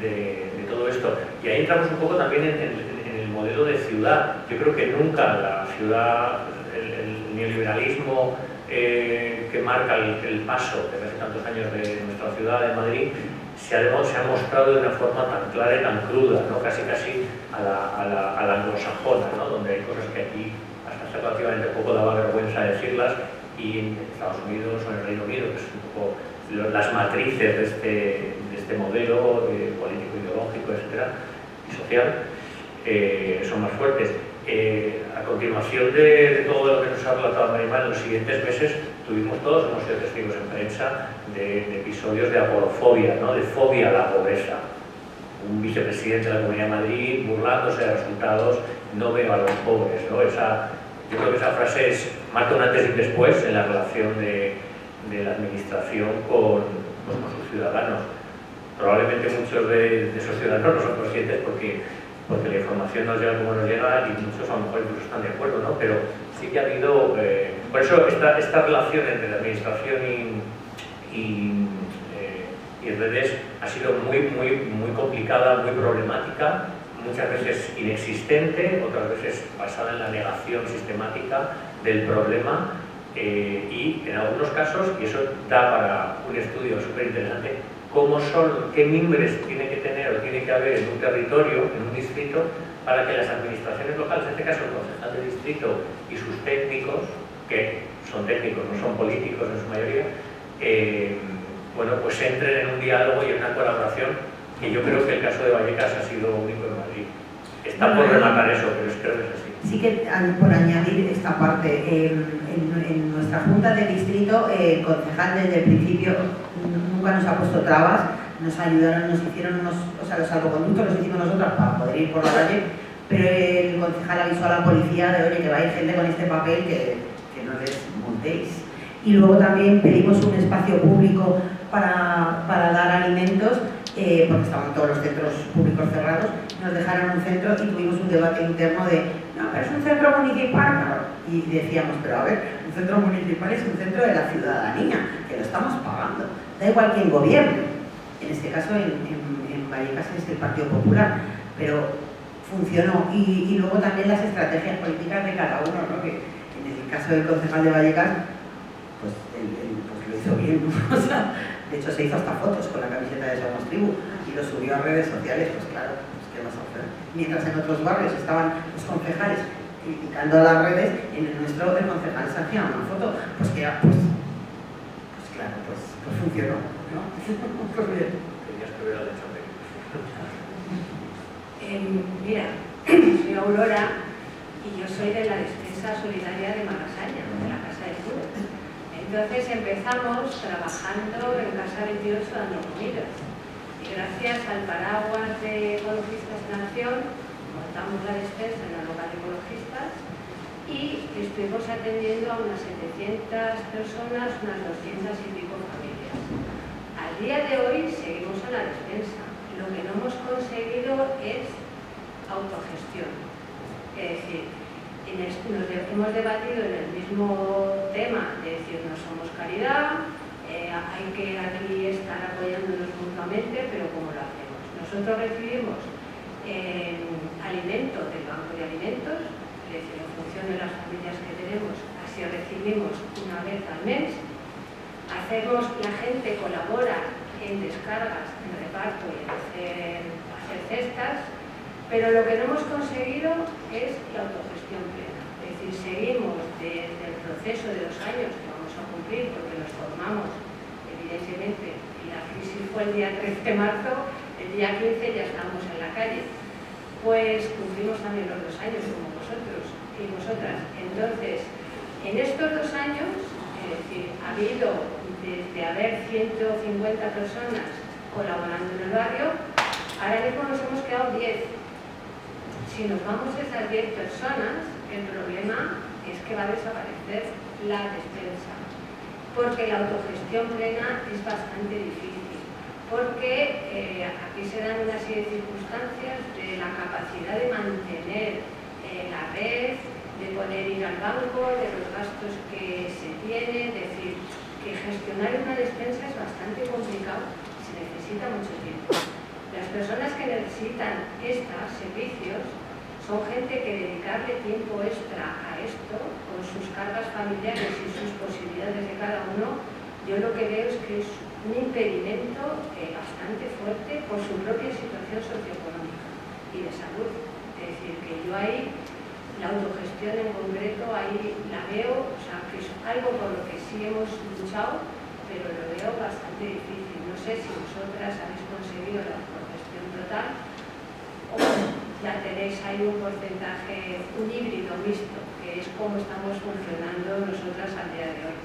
de todo esto. Y ahí entramos un poco también en el modelo de ciudad. Yo creo que nunca la ciudad, el neoliberalismo que marca el paso desde hace tantos años de nuestra ciudad de Madrid se ha mostrado de una forma tan clara y tan cruda, ¿no? casi a la anglosajona, ¿no? Donde hay cosas que aquí hasta hace relativamente poco daba vergüenza decirlas, y en Estados Unidos o en el Reino Unido, que es un poco las matrices de este modelo político, ideológico, etcétera, y social, son más fuertes. A continuación de todo lo que nos ha relatado Marimar, en los siguientes meses todos hemos sido testigos en prensa de episodios de aporofobia, ¿no? De fobia a la pobreza. Un vicepresidente de la Comunidad de Madrid burlándose de resultados, no veo a los pobres, ¿no? Yo creo que esa frase marca un antes y un después en la relación de la administración con sus ciudadanos. Probablemente muchos de esos ciudadanos no son conscientes porque la información nos llega como nos llega y muchos a lo mejor incluso están de acuerdo, ¿no? Pero sí que ha habido... por eso esta relación entre la administración y redes ha sido muy complicada, muy problemática, muchas veces inexistente, otras veces basada en la negación sistemática del problema y en algunos casos, y eso da para un estudio súper interesante, qué mimbres tiene que tener o tiene que haber en un territorio, en un distrito, para que las administraciones locales, en este caso el concejal de distrito y sus técnicos, que son técnicos, no son políticos en su mayoría, bueno, pues entren en un diálogo y en una colaboración, que yo creo que el caso de Vallecas ha sido único en Madrid. Está por rematar eso, pero creo que es así. Sí que por añadir esta parte, en nuestra junta de distrito, el concejal desde el principio nunca nos ha puesto trabas, nos ayudaron, nos hicieron los salvoconductos los hicimos nosotros para poder ir por la calle, pero el concejal avisó a la policía de, oye, que va a ir gente con este papel, que no les montéis. Y luego también pedimos un espacio público para dar alimentos, porque estaban todos los centros públicos cerrados, nos dejaron un centro y tuvimos un debate interno de, no, pero es un centro municipal, y decíamos, pero a ver, un centro municipal es un centro de la ciudadanía, que lo estamos pagando, da igual quién gobierne, en este caso en Vallecas es el Partido Popular, pero funcionó, y luego también las estrategias políticas de cada uno, ¿no? Que en el caso del concejal de Vallecas, pues lo hizo bien, ¿no? O sea, de hecho se hizo hasta fotos con la camiseta de Somos Tribu y lo subió a redes sociales, pues claro, pues ¿qué vas a hacer? Mientras en otros barrios estaban los concejales criticando a las redes, en el nuestro el concejal se hacía una foto, pues que era, pues claro, pues funcionó, ¿no? Pues bien. Tenías que ver al hecho. Mira, soy Aurora y yo soy de la Despensa Solidaria de Malasaña, de la Casa de Fútbol. Entonces empezamos trabajando en Casa 28 dando comidas. Y gracias al paraguas de Ecologistas de Nación, montamos la despensa en el local de ecologistas y estuvimos atendiendo a unas 700 personas, unas 200 y pico familias. Al día de hoy seguimos en la despensa. Lo que no hemos conseguido es autogestión. Es decir, hemos debatido en el mismo tema de decir no somos caridad, hay que aquí estar apoyándonos mutuamente, pero ¿cómo lo hacemos? Nosotros recibimos alimento del Banco de Alimentos, es decir, en función de las familias que tenemos, así recibimos una vez al mes. La gente colabora en descargas, en reparto y en hacer cestas, pero lo que no hemos conseguido es la autogestión plena. Es decir, seguimos desde el proceso de 2 años que vamos a cumplir porque nos formamos, evidentemente, y la crisis fue el día 13 de marzo, el día 15 ya estábamos en la calle. Pues cumplimos también los 2 años como vosotros y vosotras. Entonces, en estos 2 años, es decir, ha habido desde haber 150 personas colaborando en el barrio, ahora mismo nos hemos quedado 10. Si nos vamos a esas 10 personas, el problema es que va a desaparecer la despensa, porque la autogestión plena es bastante difícil, porque aquí se dan una serie de circunstancias de la capacidad de mantener la red, de poder ir al banco, de los gastos que se tienen, es decir, que gestionar una despensa es bastante complicado, se necesita mucho tiempo. Las personas que necesitan estos servicios son gente que dedicarle tiempo extra a esto, con sus cargas familiares y sus posibilidades de cada uno, yo lo que veo es que es un impedimento bastante fuerte por su propia situación socioeconómica y de salud. Es decir, que yo ahí, la autogestión en concreto, ahí la veo, o sea, que es algo por lo que sí hemos luchado, pero lo veo bastante difícil. No sé si vosotras habéis conseguido la autogestión total o ya tenéis ahí un porcentaje, un híbrido mixto, que es como estamos funcionando nosotras al día de hoy.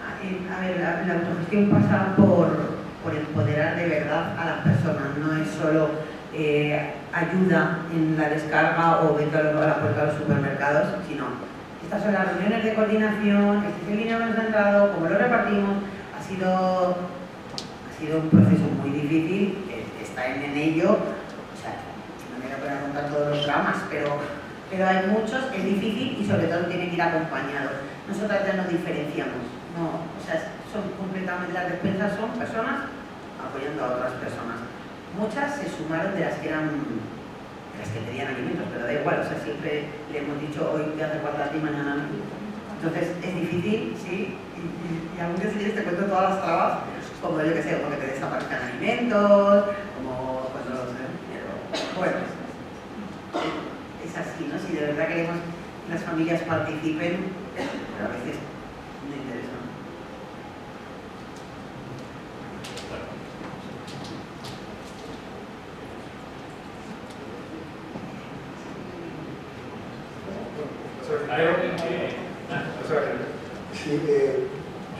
A ver, la autogestión pasa por empoderar de verdad a las personas, no es solo ayuda en la descarga o venta a la puerta de los supermercados, sino estas son las reuniones de coordinación, este es el dinero que nos ha entrado, cómo lo repartimos. Ha sido un proceso muy difícil, está en ello, o sea, no me voy a poner a contar todos los dramas, pero hay muchos, es difícil y sobre todo tiene que ir acompañado. Nosotras ya nos diferenciamos, no, o sea, son completamente, las despensas son personas apoyando a otras personas. Muchas se sumaron de las que pedían alimentos, pero da igual, o sea, siempre le hemos dicho hoy te hace falta a ti, mañana a mí. Entonces es difícil, sí, y algún día si quieres te cuento todas las trabas, como yo que sé, como que te desaparezcan alimentos, como pues no lo sé, pero bueno, es así, ¿no? Si de verdad queremos que las familias participen, pero a veces no interesa. Sí,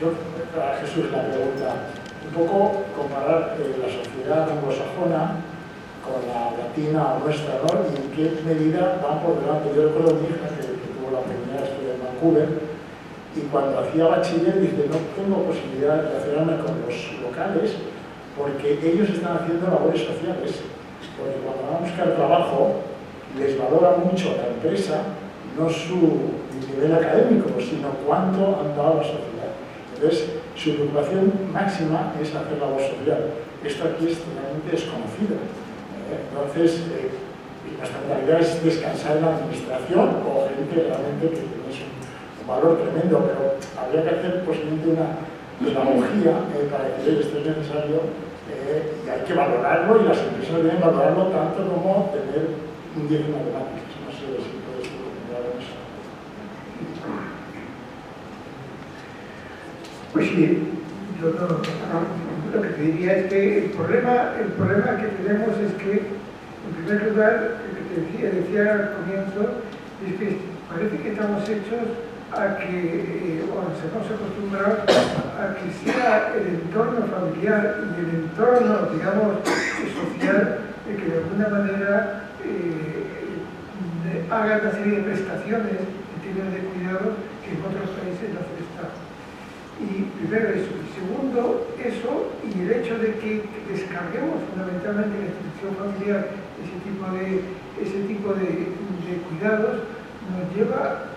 yo a Jesús la pregunta, un poco comparar la sociedad anglosajona con la latina nuestra, ¿no? Y en qué medida van por delante. Yo recuerdo a mi hija que tuvo la oportunidad de estudiar en Vancouver y cuando hacía bachiller dice, no tengo posibilidad de relacionarme con los locales porque ellos están haciendo labores sociales, porque cuando van a buscar trabajo les valora mucho la empresa, no su nivel académico, sino cuánto han dado a la sociedad. Entonces, su preocupación máxima es hacer labor social. Esto aquí es totalmente desconocido. Entonces, nuestra realidad es descansar en la administración o gente realmente que tiene un valor tremendo, pero habría que hacer posiblemente una pedagogía para decir esto es necesario y hay que valorarlo y las empresas deben valorarlo tanto como tener un 10 en matemáticas. No sé si puedes comentar eso. Pues sí, yo lo que te diría es que el problema que tenemos es que, en primer lugar, lo que te decía al comienzo, es que parece que estamos hechos a que, o nos hemos acostumbrado a que sea el entorno familiar y el entorno, digamos, social, el que de alguna manera haga una serie de prestaciones en términos de cuidado que en otros países no se está. Y primero eso, y segundo eso, y el hecho de que descarguemos fundamentalmente la institución familiar ese tipo de cuidados nos lleva,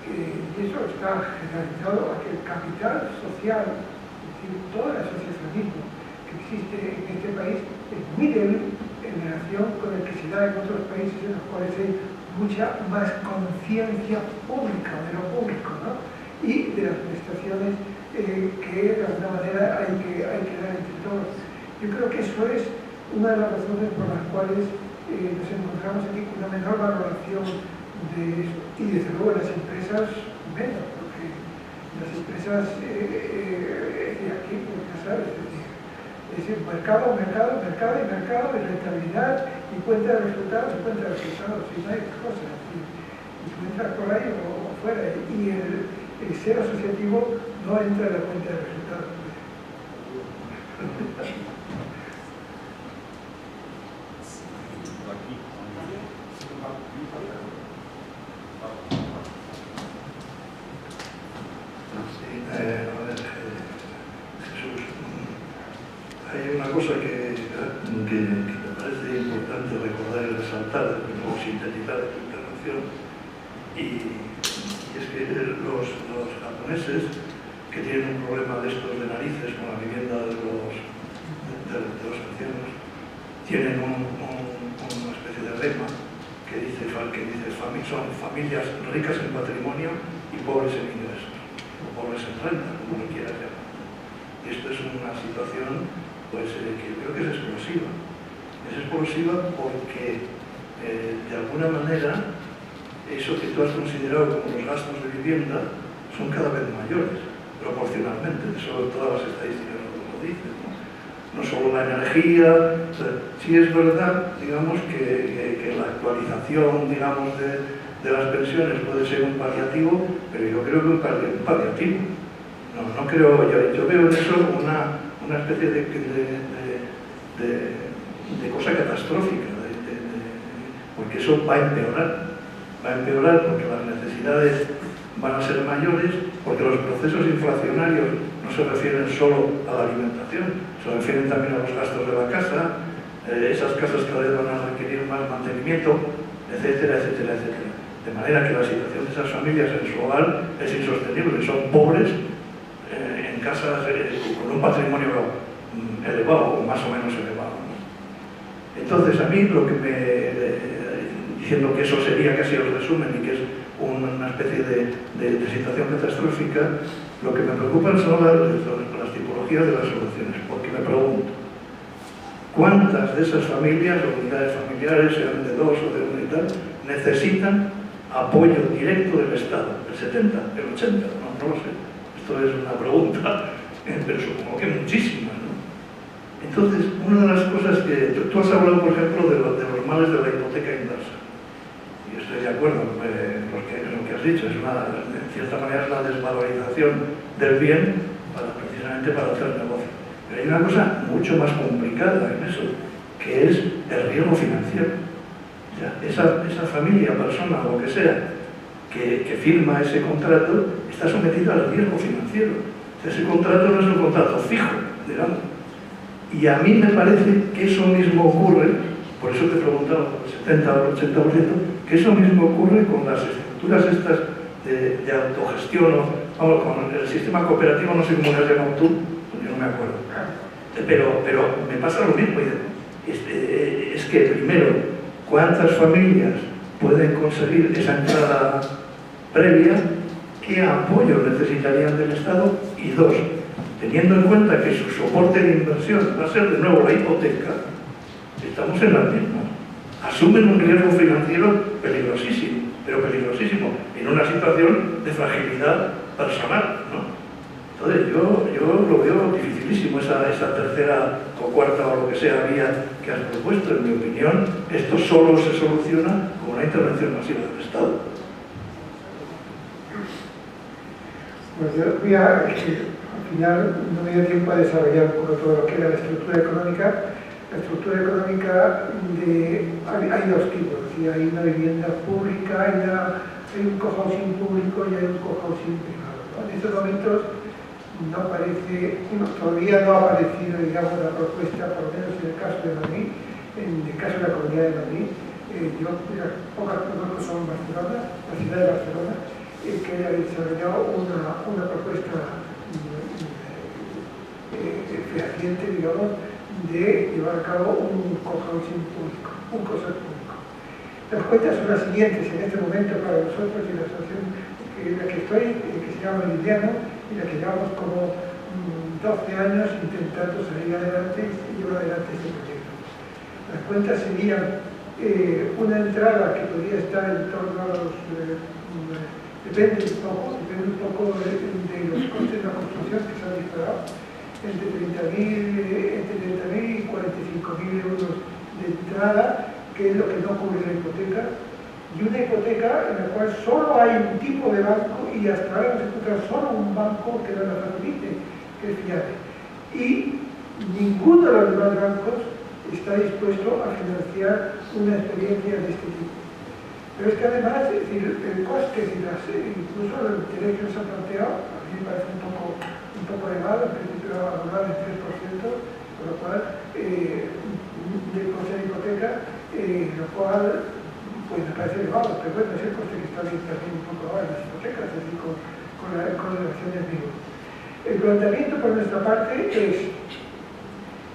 y eso está generalizado, a que el capital social, es decir, todo el asociacionismo que existe en este país es muy débil en relación con el que se da en otros países en los cuales hay mucha más conciencia pública de lo público, ¿no? Y de las prestaciones que de alguna manera hay que dar entre todos. Yo creo que eso es una de las razones por las cuales nos encontramos aquí con una menor valoración de eso. Y desde luego las empresas menos, porque Las empresas de aquí, pues ya sabes, es decir, mercado, mercado, mercado y mercado, y rentabilidad, y cuenta de resultados, y cuenta de resultados, y no hay cosas. Y tú entras por ahí o fuera, y el ser asociativo no entra en la cuenta de resultados. Jesús, hay una cosa que me parece importante recordar y resaltar, o sintetizar de tu intervención, y es que los japoneses, que tienen un problema de estos de narices con la vivienda de los ancianos, tienen una especie de lema que dice son familias ricas en patrimonio y pobres en ingresos, o pobres en renta, como lo quieras llamar. Y esto es una situación pues, que yo creo que es explosiva. Es explosiva porque, de alguna manera, eso que tú has considerado como los gastos de vivienda son cada vez mayores, proporcionalmente. Eso todas las estadísticas lo dicen, ¿no? No solo la energía, o sea, sí es verdad, digamos, que la actualización, digamos, de las pensiones puede ser un paliativo, pero yo creo que un paliativo. No creo, yo veo en eso una especie de cosa catastrófica, porque eso va a empeorar porque las necesidades van a ser mayores, porque los procesos inflacionarios no se refieren solo a la alimentación, se refieren también a los gastos de la casa, esas casas cada vez van a requerir más mantenimiento, etcétera, etcétera, etcétera. De manera que la situación de esas familias en su hogar es insostenible, son pobres en casas con un patrimonio elevado, o más o menos elevado, ¿no? Entonces, a mí lo que diciendo que eso sería casi el resumen y que es una especie de situación catastrófica, lo que me preocupan son las tipologías de las soluciones, porque me pregunto, ¿cuántas de esas familias o unidades familiares, sean de dos o de una y tal, necesitan apoyo directo del Estado? ¿El 70? ¿El 80? No lo sé. Esto es una pregunta, pero supongo que muchísimas, ¿no? Entonces, una de las cosas que... Tú has hablado, por ejemplo, de los males de la hipoteca inversa. Y estoy de acuerdo con lo que has dicho. En cierta manera es la desvalorización del bien precisamente para hacer negocio. Pero hay una cosa mucho más complicada en eso, que es el riesgo financiero. O sea, esa familia, persona o lo que sea, que firma ese contrato, está sometida al riesgo financiero. O sea, ese contrato no es un contrato fijo, digamos. Y a mí me parece que eso mismo ocurre, por eso te he preguntado por el 70 o el 80%, que eso mismo ocurre con las estructuras estas de autogestión, vamos, con el sistema cooperativo, no sé cómo lo has llamado tú, yo no me acuerdo. Pero me pasa lo mismo. Es que primero, ¿cuántas familias pueden conseguir esa entrada previa? ¿Qué apoyo necesitarían del Estado? Y dos, teniendo en cuenta que su soporte de inversión va a ser de nuevo la hipoteca, estamos en las mismas. Asumen un riesgo financiero peligrosísimo, pero peligrosísimo, en una situación de fragilidad personal, ¿no? Entonces yo lo veo dificilísimo, esa tercera o cuarta o lo que sea vía que has propuesto. En mi opinión, esto solo se soluciona con una intervención masiva del Estado. Pues yo al final no me dio tiempo a desarrollar un poco todo lo que era la estructura económica. La estructura económica hay dos tipos, es decir, hay una vivienda pública, hay un cohousing público y hay un cohousing privado, ¿no? En estos momentos todavía no ha aparecido, digamos, la propuesta, por lo menos en el caso de Madrid, en el caso de la Comunidad de Madrid. Las pocas que conozco son Barcelona, la ciudad de Barcelona, que ha desarrollado una propuesta fehaciente, digamos, de llevar a cabo un cohousing público, un COSAC público. Las cuentas son las siguientes en este momento para nosotros y la asociación en la que estoy, que se llama Liliano, y la que llevamos como 12 años intentando salir adelante y llevar adelante este proyecto. Las cuentas serían una entrada que podría estar en torno a los Depende un poco de los costes de la construcción que se han disparado. Entre 30.000 y 45.000 euros de entrada, que es lo que no cubre la hipoteca, y una hipoteca en la cual solo hay un tipo de banco, y hasta ahora hemos encontrado solo un banco que no la facilite, que es fiable. Y ninguno de los demás bancos está dispuesto a financiar una experiencia de este tipo. Pero es que además, es decir, el coste, incluso el interés que nos ha planteado, a mí me parece un poco elevado, en principio a hablar del 3%, con lo cual, del coste de hipoteca, lo cual pues me parece elevado, pero bueno, es el coste que está bien también un poco ahora en las hipotecas, es decir, con la relación del mismo. El planteamiento por nuestra parte es,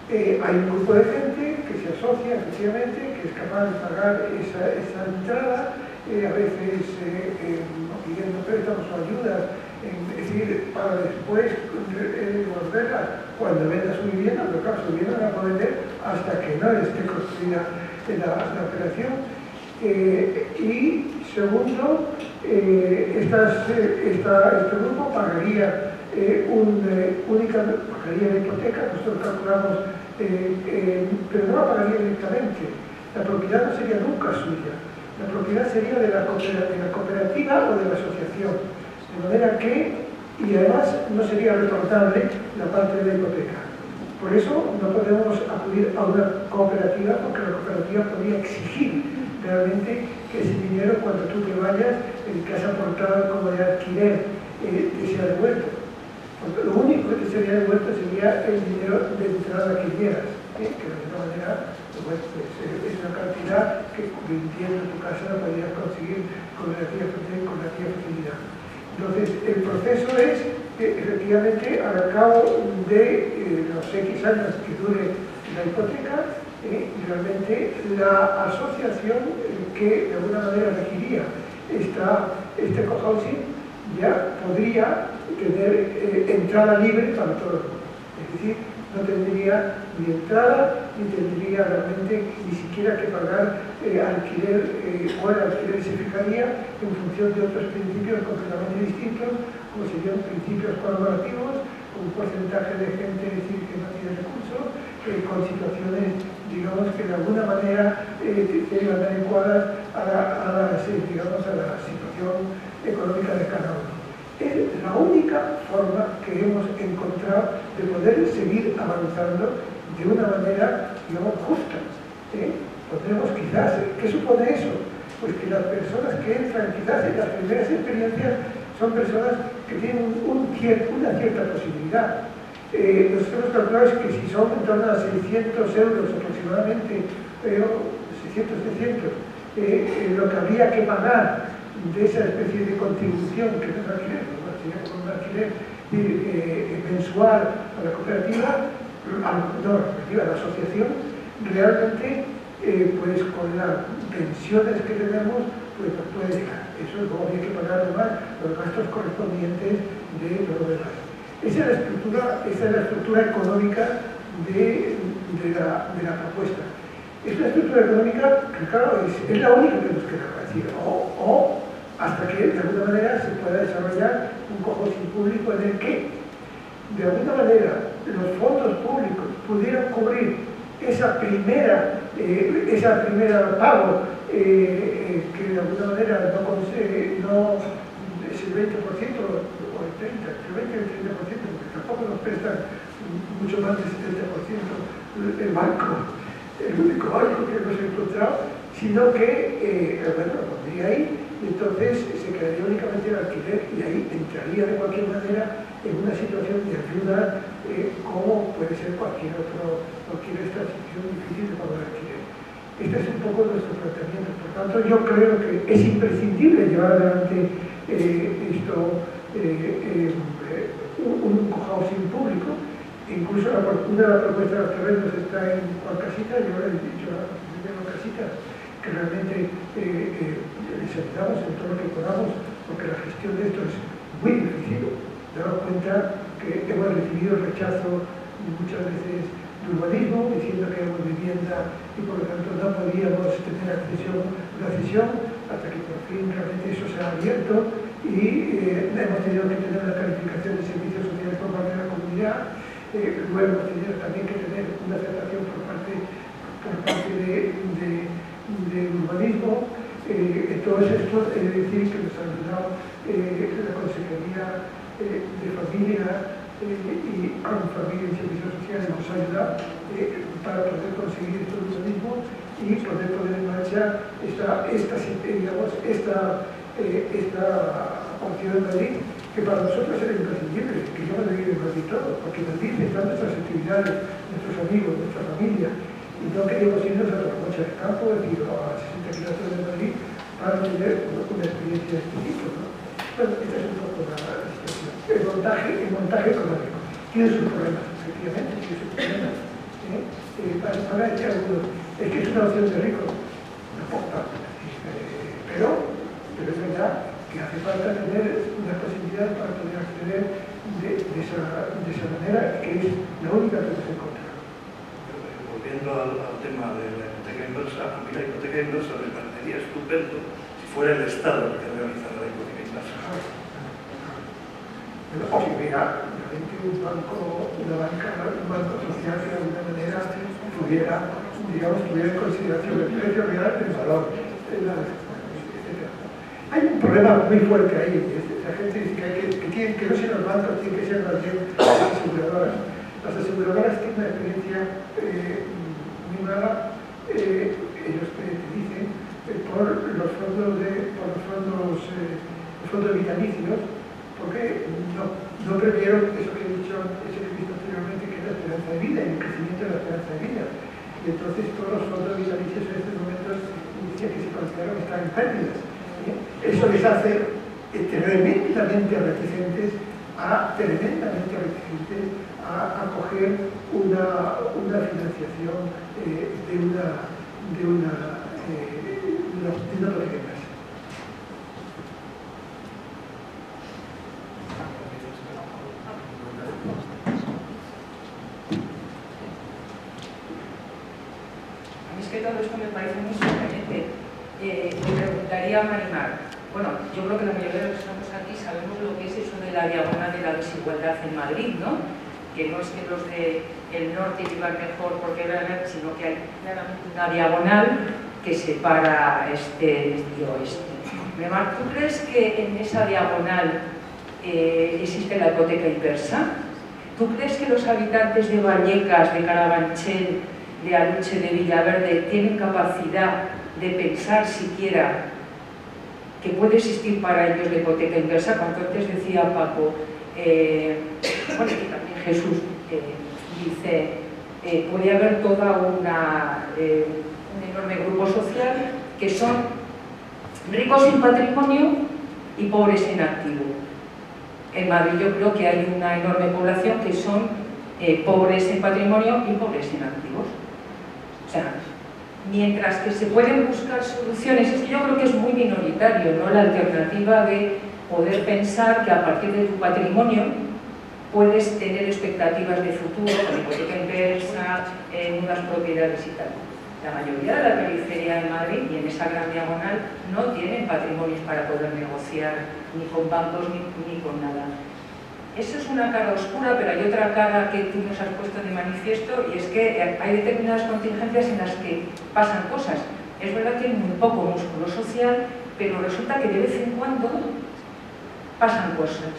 hay un grupo de gente que se asocia efectivamente, que es capaz de pagar esa entrada, a veces pidiendo préstamos o ayudas, es decir, para después devolverla cuando venda su vivienda, pero claro, su vivienda no la puede vender hasta que no esté construida la operación. Y segundo, este grupo pagaría pagaría la hipoteca, nosotros calculamos, pero no la pagaría directamente. La propiedad no sería nunca suya, la propiedad sería de la cooperativa o de la asociación, de manera que, y además no sería retornable la parte de la hipoteca. Por eso no podemos acudir a una cooperativa, porque la cooperativa podría exigir realmente que ese dinero, cuando tú te vayas, el que has aportado como de alquiler, te sea devuelto. Porque lo único que te sería devuelto sería el dinero de entrada que dieras, que de alguna manera pues, es una cantidad que, vendiendo tu casa, la podrías conseguir con relativa facilidad. Entonces, el proceso es, efectivamente, al cabo de los X años que dure la hipoteca, realmente la asociación que de alguna manera regiría este cohousing ya podría tener entrada libre para todo el mundo. Es decir, no tendría ni entrada, ni tendría realmente ni siquiera que pagar alquiler, o el alquiler se fijaría en función de otros principios completamente distintos, como serían principios colaborativos, con un porcentaje de gente que no tiene recursos, con situaciones, digamos, que de alguna manera serían adecuadas a la situación económica de cada uno. Es la única forma que hemos encontrado de poder seguir avanzando de una manera, digamos, justa. Podremos quizás, ¿qué supone eso? Pues que las personas que entran quizás en las primeras experiencias son personas que tienen una cierta posibilidad. Nosotros hemos calculado que si son en torno a 600 euros aproximadamente, 600, 700, lo que habría que pagar de esa especie de contribución que es un alquiler, sería como un alquiler mensual a la cooperativa, a la asociación, realmente, pues con las pensiones que tenemos, pues nos puede llegar. Eso luego habría que pagar además los gastos correspondientes de lo demás. Esa es la estructura económica de la propuesta. Esta estructura económica, que claro, es la única que nos queda para decir, o hasta que de alguna manera se pueda desarrollar un cohousing público en el que de alguna manera los fondos públicos pudieran cubrir esa primera pago que de alguna manera no es el 20% o el 30%, el 20 y el 30%, porque tampoco nos prestan mucho más del 70% el banco, el único banco que hemos encontrado, sino que lo pondría ahí. Y entonces se quedaría únicamente el alquiler y ahí entraría de cualquier manera en una situación de ayuda como puede ser cualquier esta situación difícil de pagar alquiler. Este es un poco nuestro planteamiento. Por tanto, yo creo que es imprescindible llevar adelante un cohousing público. Incluso una de las propuestas de los terrenos está en Cualcasita, yo le he dicho a la Asociación de Cualcasita que realmente les ayudamos en todo lo que podamos, porque la gestión de esto es muy difícil. Daros cuenta que hemos recibido rechazo muchas veces de urbanismo, diciendo que éramos vivienda y por lo tanto no podíamos tener accesión hasta que por fin realmente eso se ha abierto y hemos tenido que tener una calificación de servicios sociales por parte de la comunidad, luego hemos tenido también que tener una aceptación por parte de urbanismo. Todo esto es decir que nos ha ayudado la Consejería de Familia y con Familia y Servicios Sociales nos ha ayudado para poder conseguir este urbanismo y poder poner en marcha esta opción de Madrid, que para nosotros era imprescindible, que yo me debía de Madrid todo, porque en Madrid están nuestras actividades, nuestros amigos, nuestra familia, y no queríamos irnos a la noche del campo, es decir, a 60 kilómetros de Madrid, para tener una experiencia de este tipo, ¿no? Bueno, esta es un poco la situación. El montaje económico tiene sus problemas, efectivamente, tiene sus problemas. Para echar algunos, es que es una opción de rico, no importa, pero es verdad que hace falta tener una posibilidad para poder acceder de esa manera, que es la única que nos encontramos. Volviendo al tema de la hipoteca inversa, a mí la hipoteca inversa me parecería estupendo si fuera el Estado el que realizara la hipoteca inversa. O si hubiera un banco social que de alguna manera tuviera en consideración el precio real del valor, etc. Hay un problema muy fuerte ahí. La gente dice que no sean los bancos, tienen que ser más bien las aseguradoras. Las aseguradoras tienen una experiencia muy mala, ellos te dicen, por los fondos vitalicios, porque no previeron eso que he dicho, eso que he visto anteriormente, que es la esperanza de vida y el crecimiento de la esperanza de vida. Y entonces todos los fondos vitalicios en estos momentos dicen que se consideran que están en pérdidas. Eso les hace tremendamente reticentes a coger una financiación de una hipoteca inversa. A mí es que todo esto me parece muy sorprendente. Me preguntaría a Marimar, bueno, yo creo que la mayoría de los que estamos aquí sabemos lo que es eso de la diagonal de la desigualdad en Madrid, ¿no? Que no es que los del norte vivan mejor porque vean, sino que hay claramente una diagonal que separa este y oeste. Marimar, ¿tú crees que en esa diagonal existe la hipoteca inversa? ¿Tú crees que los habitantes de Vallecas, de Carabanchel, de Aluche, de Villaverde tienen capacidad de pensar siquiera que puede existir para ellos la hipoteca inversa? Cuando antes decía Paco, bueno, y también Jesús dice, puede haber toda un enorme grupo social que son ricos en patrimonio y pobres en activo. En Madrid yo creo que hay una enorme población que son pobres en patrimonio y pobres en activos. O sea, mientras que se pueden buscar soluciones, es que yo creo que es muy minoritario, ¿no?, la alternativa de poder pensar que a partir de tu patrimonio puedes tener expectativas de futuro, con hipoteca inversa, en unas propiedades y tal. La mayoría de la periferia de Madrid y en esa gran diagonal no tienen patrimonios para poder negociar ni con bancos ni con nada. Eso es una cara oscura, pero hay otra cara que tú nos has puesto de manifiesto, y es que hay determinadas contingencias en las que pasan cosas. Es verdad que hay muy poco músculo social, pero resulta que de vez en cuando pasan cosas.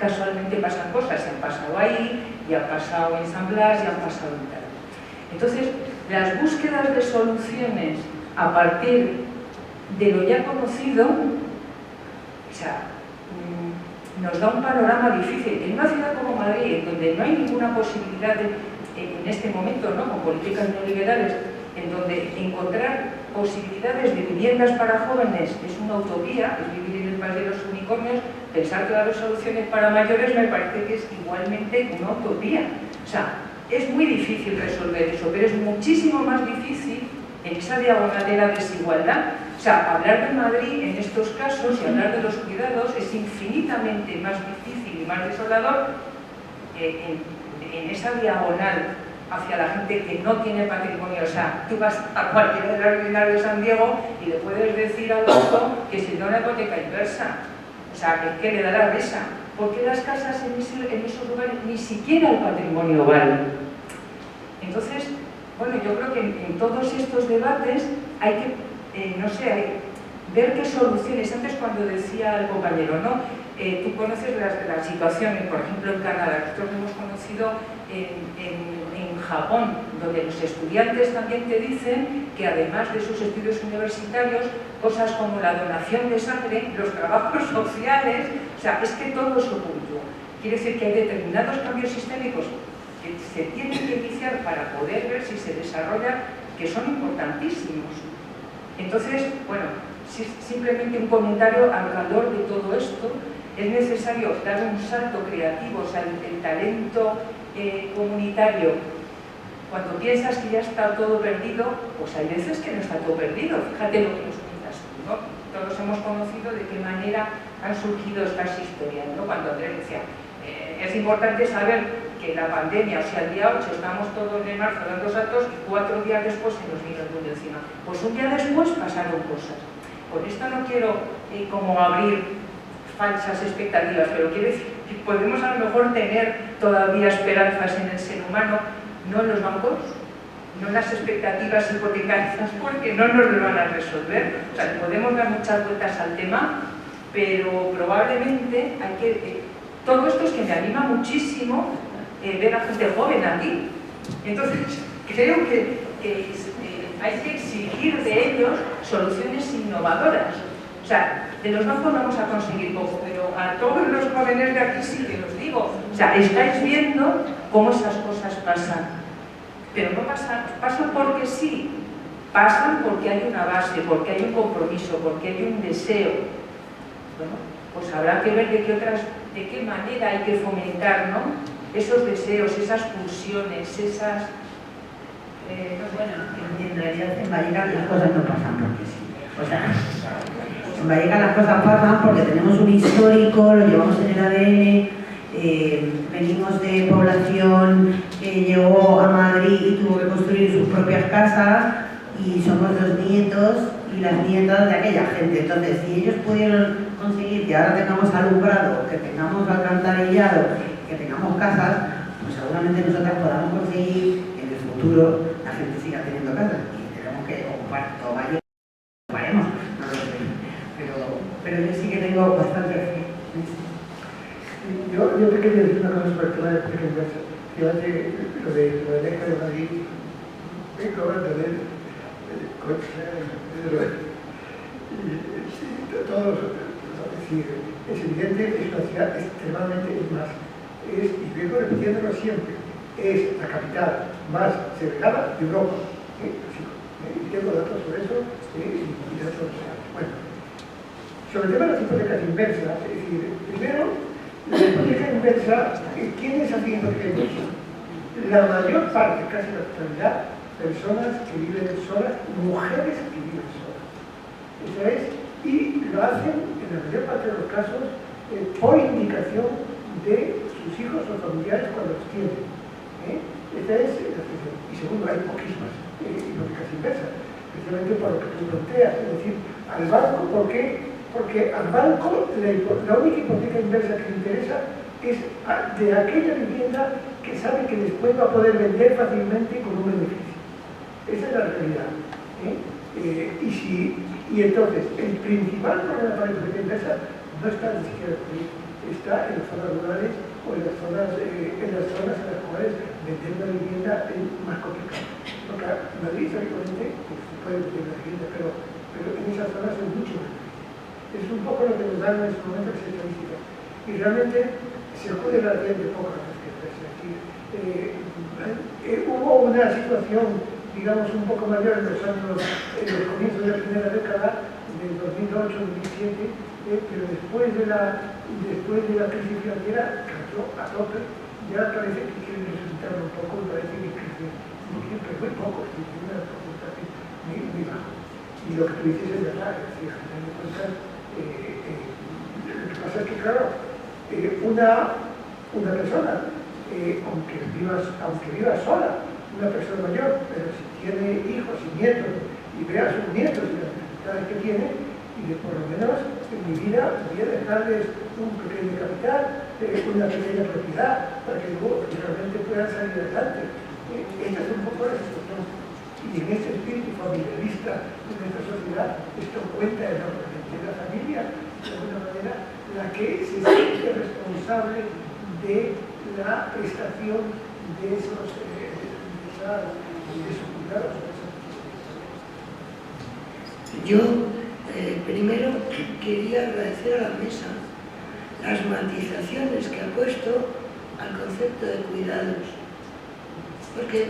Casualmente pasan cosas, se han pasado ahí, y han pasado en San Blas, y han pasado en tal. Entonces, las búsquedas de soluciones a partir de lo ya conocido, o sea, nos da un panorama difícil. En una ciudad como Madrid, en donde no hay ninguna posibilidad en este momento, ¿no?, con políticas neoliberales, en donde encontrar posibilidades de viviendas para jóvenes es una utopía, es vivir en el país de los unicornios, pensar todas las soluciones para mayores me parece que es igualmente una utopía. O sea, es muy difícil resolver eso, pero es muchísimo más difícil en esa diagonal de la desigualdad. O sea, hablar de Madrid en estos casos y hablar de los cuidados es infinitamente más difícil y más desolador en esa diagonal hacia la gente que no tiene patrimonio. O sea, tú vas a cualquiera de las vecinales de San Diego y le puedes decir al otro que se da una hipoteca inversa. O sea, es que le da la risa. ¿Por qué las casas en esos lugares ni siquiera el patrimonio vale? Entonces, bueno, yo creo que en todos estos debates hay que, no sé, ver qué soluciones. Antes cuando decía el compañero, ¿no? Tú conoces la situación, por ejemplo, en Canadá. Nosotros lo hemos conocido en Japón, donde los estudiantes también te dicen que además de sus estudios universitarios, cosas como la donación de sangre, los trabajos sociales, o sea, es que todo es público. Quiere decir que hay determinados cambios sistémicos que se tienen que iniciar para poder ver si se desarrollan, que son importantísimos. Entonces, bueno, simplemente un comentario alrededor de todo esto. Es necesario dar un salto creativo, o sea, el talento comunitario. Cuando piensas que ya está todo perdido, pues hay veces que no está todo perdido. Fíjate lo que nos cuentas tú, ¿no? Todos hemos conocido de qué manera han surgido estas historias, ¿no? Cuando Andrés decía, es importante saber que la pandemia, o sea, el día 8 estamos todos de marzo dando saltos y 4 días después se nos vino el mundo encima. Pues un día después pasaron cosas. Con esto no quiero como abrir falsas expectativas, pero quiero decir que podemos a lo mejor tener todavía esperanzas en el ser humano, no en los bancos, no en las expectativas hipotecarias, porque no nos lo van a resolver. O sea, podemos dar muchas vueltas al tema, pero probablemente hay que... todo esto es que me anima muchísimo ver a gente joven aquí. Entonces, creo que hay que exigir de ellos soluciones innovadoras. O sea, de los bancos vamos a conseguir poco, pero a todos los jóvenes de aquí sí que os digo. O sea, estáis viendo cómo esas cosas pasan. Pero no pasan porque sí. Pasan porque hay una base, porque hay un compromiso, porque hay un deseo. Bueno, pues habrá que ver de qué manera hay que fomentar, ¿no? Esos deseos, esas pulsiones, esas... bueno, en realidad en Vallecas las cosas no pasan porque sí. O sea, en Vallecas las cosas pasan porque tenemos un histórico, lo llevamos en el ADN, venimos de población que llegó a Madrid y tuvo que construir sus propias casas y somos los nietos y las nietas de aquella gente. Entonces, si ellos pudieron conseguir que ahora tengamos alumbrado, que tengamos alcantarillado, que tengamos casas, pues seguramente nosotras podamos conseguir que en el futuro la gente siga teniendo casas y tenemos que ocupar todo Valle. Ocuparemos, no lo sé. Pero yo sí que tengo bastante fe. Yo te quería decir una cosa sobre el tema de política inversa. Fíjate lo de la Eje de Madrid, es evidente, es una ciudad extremadamente, es más, y vengo repitiéndolo siempre, es la capital más segregada de Europa. Y tengo datos sobre eso y datos reales. Bueno, sobre el tema de las hipotecas inversas, es decir, primero, la hipoteca inversa, ¿quiénes hacen hipoteca inversa? La mayor parte, casi la totalidad, personas que viven solas, mujeres que viven solas. Eso es, y lo hacen en la mayor parte de los casos por indicación de sus hijos o familiares cuando los tienen. Esta es la cuestión. Y segundo, hay poquísimas hipotecas inversas, especialmente por lo que tú planteas, es decir, al banco, ¿por qué? Porque al banco la única hipoteca inversa que le interesa es de aquella vivienda que sabe que después va a poder vender fácilmente con un beneficio. Esa es la realidad. Y entonces, el principal problema para la hipoteca inversa no está ni siquiera en está en las zonas rurales o en las zonas en las cuales vender una vivienda es más complicado. Porque en Madrid, históricamente, pues, se puede vender una vivienda, pero en esas zonas es mucho más. Es un poco lo que nos dan en este momento las estadísticas. Y realmente se acude relativamente poco a las estadísticas. Es decir, hubo una situación, digamos, un poco mayor en los comienzos de la primera década, del 2008-2007, pero después de la crisis financiera cayó a tope. Ya parece que quieren resucitar un poco, parece que crece, pero muy poco, es decir, una porcentaje muy bajo. Y lo que tú dices es verdad, es decir, al final de cuentas, lo que pasa es que, claro, una persona, aunque viva sola, una persona mayor, pero si tiene hijos y nietos, y ve a sus nietos y las necesidades que tiene, y de por lo menos en mi vida voy a dejarles un pequeño capital, una pequeña propiedad, para que luego realmente puedan salir adelante. Esta es un poco la situación. Y en este espíritu familiarista de nuestra sociedad, esto cuenta enormemente. La familia, de alguna manera, la que se siente responsable de la prestación de esos cuidados. Yo primero quería agradecer a la mesa las matizaciones que ha puesto al concepto de cuidados, porque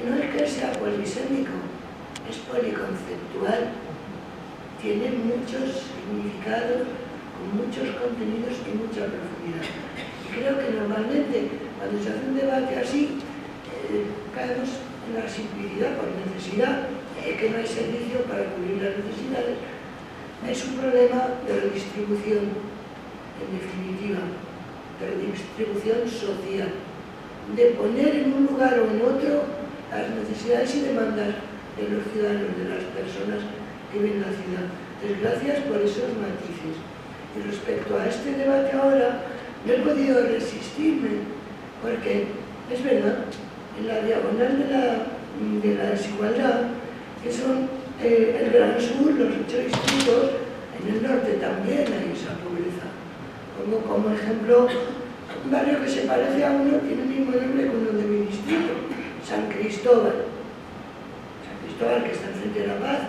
no es que sea polisémico, es policonceptual, tiene muchos significados, con muchos contenidos y mucha profundidad. Y creo que normalmente cuando se hace un debate así, caemos en la simplicidad por necesidad, que no hay servicio para cubrir las necesidades. Es un problema de redistribución, en definitiva, de redistribución social, de poner en un lugar o en otro las necesidades y demandas de los ciudadanos, de las personas que viven en la ciudad. Entonces, gracias por esos matices. Y respecto a este debate ahora, no he podido resistirme, porque es verdad, en la diagonal de la desigualdad, que son el Gran Sur, los 8 distritos, en el norte también hay esa pobreza. Pongo como ejemplo un barrio que se parece a uno, tiene el mismo nombre que uno de mi distrito, San Cristóbal. San Cristóbal, que está enfrente de La Paz,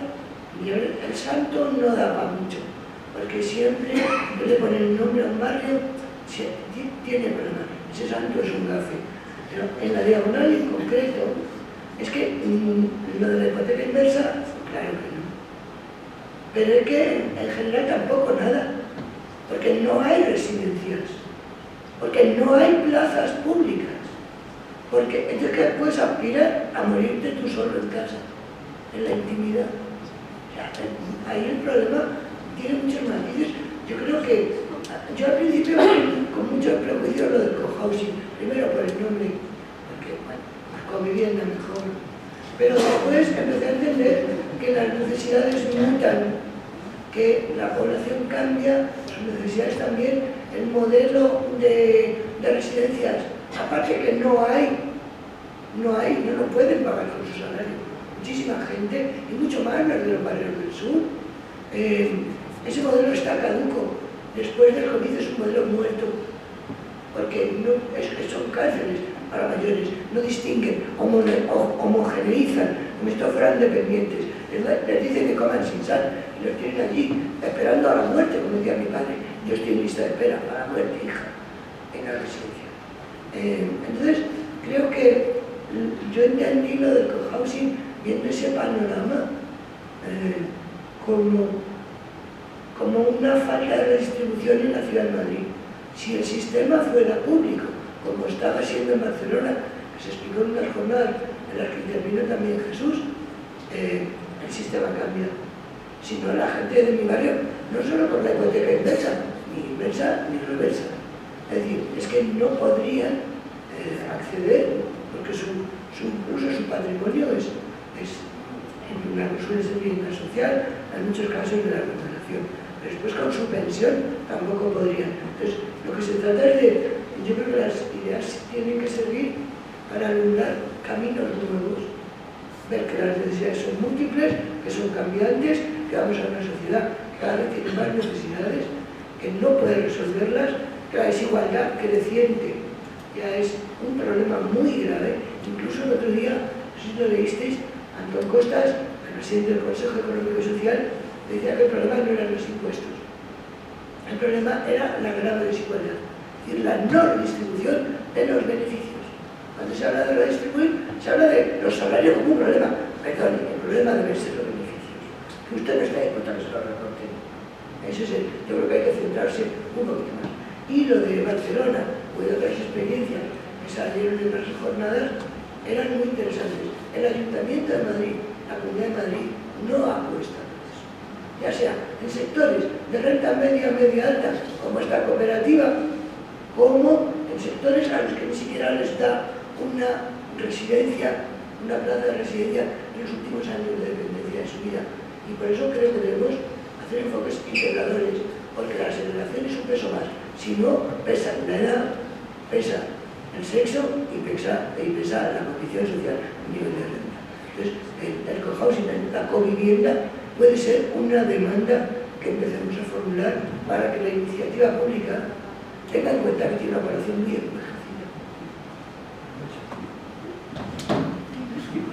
y el santo no da para mucho, porque siempre que le ponen el nombre a un barrio, tiene problemas. Ese santo es un gafe. Pero en la diagonal en concreto, es que lo de la hipoteca inversa, claro que no. Pero es que en general tampoco nada, porque no hay residencias, porque no hay plazas públicas, porque entonces que puedes aspirar a morirte tú solo en casa, en la intimidad. O sea, ahí el problema tiene muchos matices. Yo creo que yo al principio con mucho prejuicio lo del cohousing, primero por el nombre, porque bueno, covivienda mejor, pero después empecé a entender que las necesidades mutan, que la población cambia, sus necesidades también, el modelo de residencias, aparte que no lo pueden pagar con su salario. Muchísima gente, y mucho más los de los barrios del sur. Ese modelo está caduco. Después del COVID es un modelo muerto, porque son cárceles para mayores, no distinguen, homogeneizan, como si todos fueran dependientes. Les dicen que coman sin sal y los tienen allí esperando a la muerte, como decía mi padre. Yo estoy en lista de espera para la muerte, hija, en la residencia. Entonces, creo que yo entendí lo del cohousing viendo ese panorama como una falta de redistribución en la ciudad de Madrid. Si el sistema fuera público, como estaba siendo en Barcelona, que se explicó en unas jornadas en las que intervino también Jesús, el sistema cambia. Si no, la gente de mi barrio, no solo por la hipoteca inversa ni reversa, es decir, es que no podrían acceder, porque incluso su patrimonio suele ser vivienda social, en muchos casos de la recuperación. Pero después con su pensión tampoco podrían. Entonces, lo que se trata es de, yo creo que las ideas tienen que servir para alumbrar caminos nuevos, ver que las necesidades son múltiples, que son cambiantes, que vamos a una sociedad que cada vez tiene más necesidades, que no puede resolverlas, que la desigualdad creciente ya es un problema muy grave. Incluso el otro día, no sé si lo leísteis, Antón Costas, el presidente del Consejo Económico y Social, decía que el problema no eran los impuestos, el problema era la grave desigualdad, es decir, la no redistribución de los beneficios. Cuando se habla de redistribuir, se habla de los salarios como un problema. Perdón, el problema deben ser los beneficios, que usted no está dispuesto a que se lo recorten. Eso es yo creo que hay que centrarse un poquito más. Y lo de Barcelona, o de otras experiencias que salieron en las jornadas, eran muy interesantes. El Ayuntamiento de Madrid, la Comunidad de Madrid, no apuesta por eso. Ya sea en sectores de renta media, media alta, como esta cooperativa, como en sectores a los que ni siquiera les da una residencia, una plaza de residencia en los últimos años de dependencia de su vida. Y por eso creo que debemos hacer enfoques integradores, porque la segregación es un peso más. Si no, pesa la edad, pesa el sexo y pesa la condición social, el nivel de renta. Entonces, el cohousing, la covivienda, puede ser una demanda que empecemos a formular para que la iniciativa pública tenga en cuenta que tiene una población muy envejecida.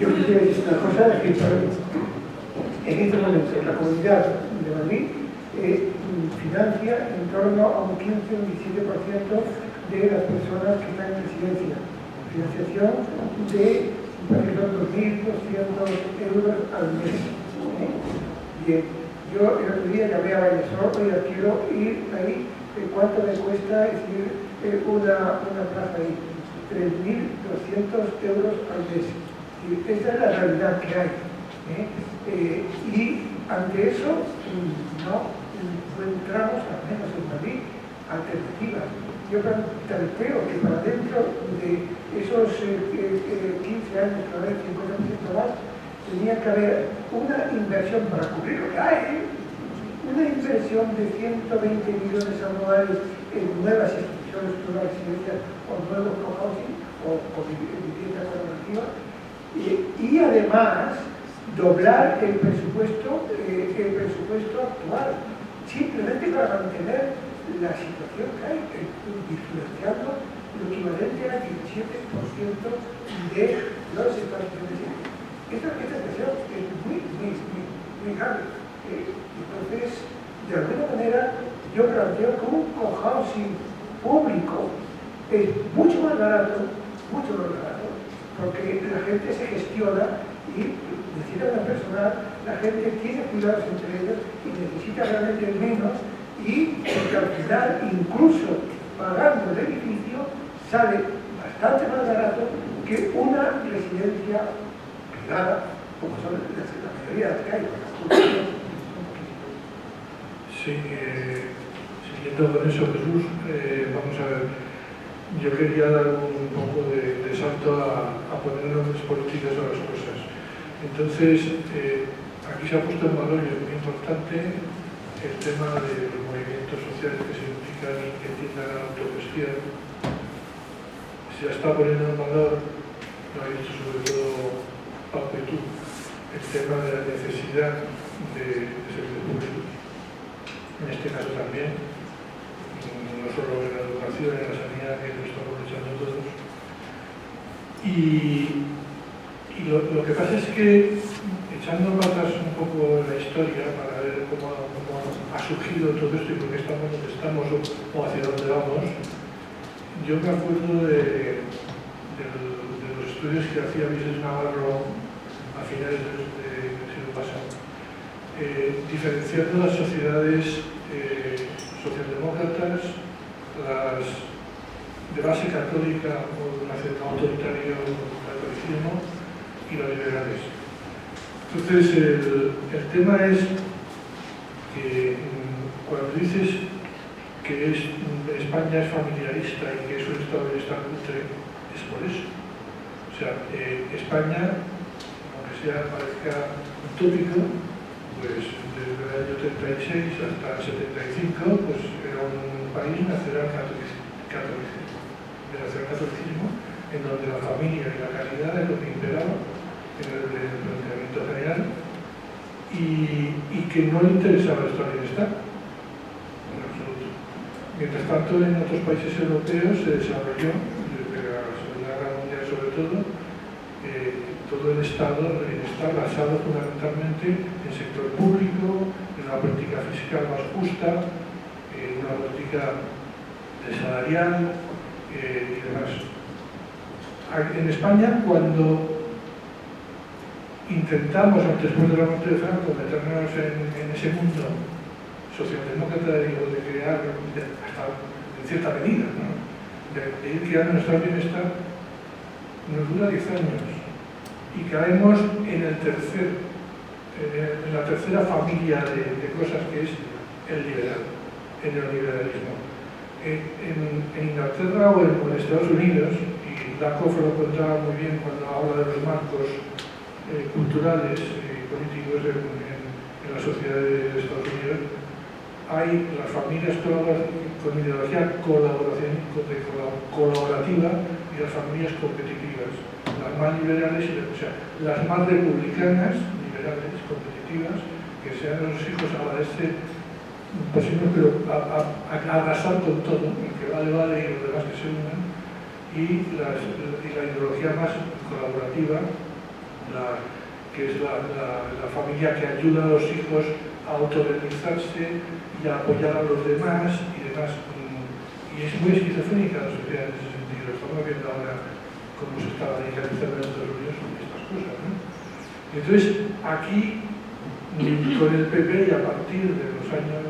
Yo quisiera decir una cosa, que en este momento la Comunidad de Madrid financia en torno a un 15 o un 17% de las personas que están en residencia. Financiación de 2.200 euros al mes. Bien, yo el otro día llamé a Vallesor, oiga, quiero ir ahí, ¿cuánto me cuesta? Es decir, una plaza ahí, 3.200 euros al mes. Y esa es la realidad que hay. Y ante eso no encontramos, al menos en Madrid, alternativas. Yo planteo que para dentro de esos 15 años, que va a haber 50% más, tenía que haber una inversión para cubrir lo que hay, una inversión de 120 millones anuales en nuevas instituciones, nuevas residencias o nuevos cohousing o vivienda colaborativa, y además doblar el presupuesto actual, simplemente para mantener la situación que hay, diferenciando lo equivalente al 17% de los espacios. Esta situación es muy grave. Entonces, de alguna manera, yo planteo que un cohousing público es mucho más barato, porque la gente se gestiona y necesita más personal, la gente tiene cuidados entre ellos y necesita realmente menos, y porque al final, incluso pagando el edificio, sale bastante más barato que una residencia privada, como son la mayoría de las que hay. Sí, siguiendo con eso, Jesús, vamos a ver. Yo quería dar un poco de salto a poner nombres políticos a las cosas. Entonces, aquí se ha puesto en valor, y es muy importante, el tema de los movimientos sociales que significan que tiendan a la autogestión. Se está poniendo en valor, lo ha dicho sobre todo Pau y tú, el tema de la necesidad de servicios públicos. En este caso también, no solo en la educación, en la sanidad, que lo estamos luchando todos. Y lo que pasa es que, echando patas un poco en la historia para ver cómo ha surgido todo esto y por qué estamos donde estamos o hacia dónde vamos, yo me acuerdo de los estudios que hacía Vicente Navarro a finales del siglo pasado, diferenciando las sociedades socialdemócratas, las de base católica o de autoritario catolicismo y los liberales. Entonces, el tema es que cuando dices que España es familiarista y que es un estado de bienestar cutre, es por eso. O sea, España, aunque parezca utópico, pues desde el año 36 hasta el 75, pues era un país nacional catolicismo, en donde la familia y la caridad es lo que imperaba en el planteamiento general, y que no le interesaba el estado de bienestar, en absoluto. Mientras tanto, en otros países europeos se desarrolló, desde la Segunda Guerra Mundial sobre todo el estado de bienestar basado fundamentalmente en el sector público, en una política fiscal más justa, en una política salarial y demás. En España, cuando intentamos, después de la muerte de Franco, meternos en ese mundo socialdemócrata de crear, hasta en cierta medida, ¿no? de ir creando nuestro bienestar, nos dura 10 años y caemos en la tercera familia de cosas, que es el neoliberalismo. En Inglaterra o en Estados Unidos, y Lakoff lo contaba muy bien cuando habla de los marcos culturales y políticos en en la sociedad de Estados Unidos, hay las familias con ideología colaborativa y las familias competitivas, las más liberales, o sea, las más republicanas, liberales, competitivas, que sean los hijos a la posible, pero a arrasar con todo, el que vale, y los demás que se unan, y la ideología más colaborativa, que es la familia que ayuda a los hijos a autorrealizarse y a apoyar a los demás y demás. Y es muy esquizofrénica la sociedad en ese sentido. Estamos viendo ahora cómo se está radicalizando en Estados Unidos estas cosas, ¿no? Entonces, aquí, con el PP y a partir de los años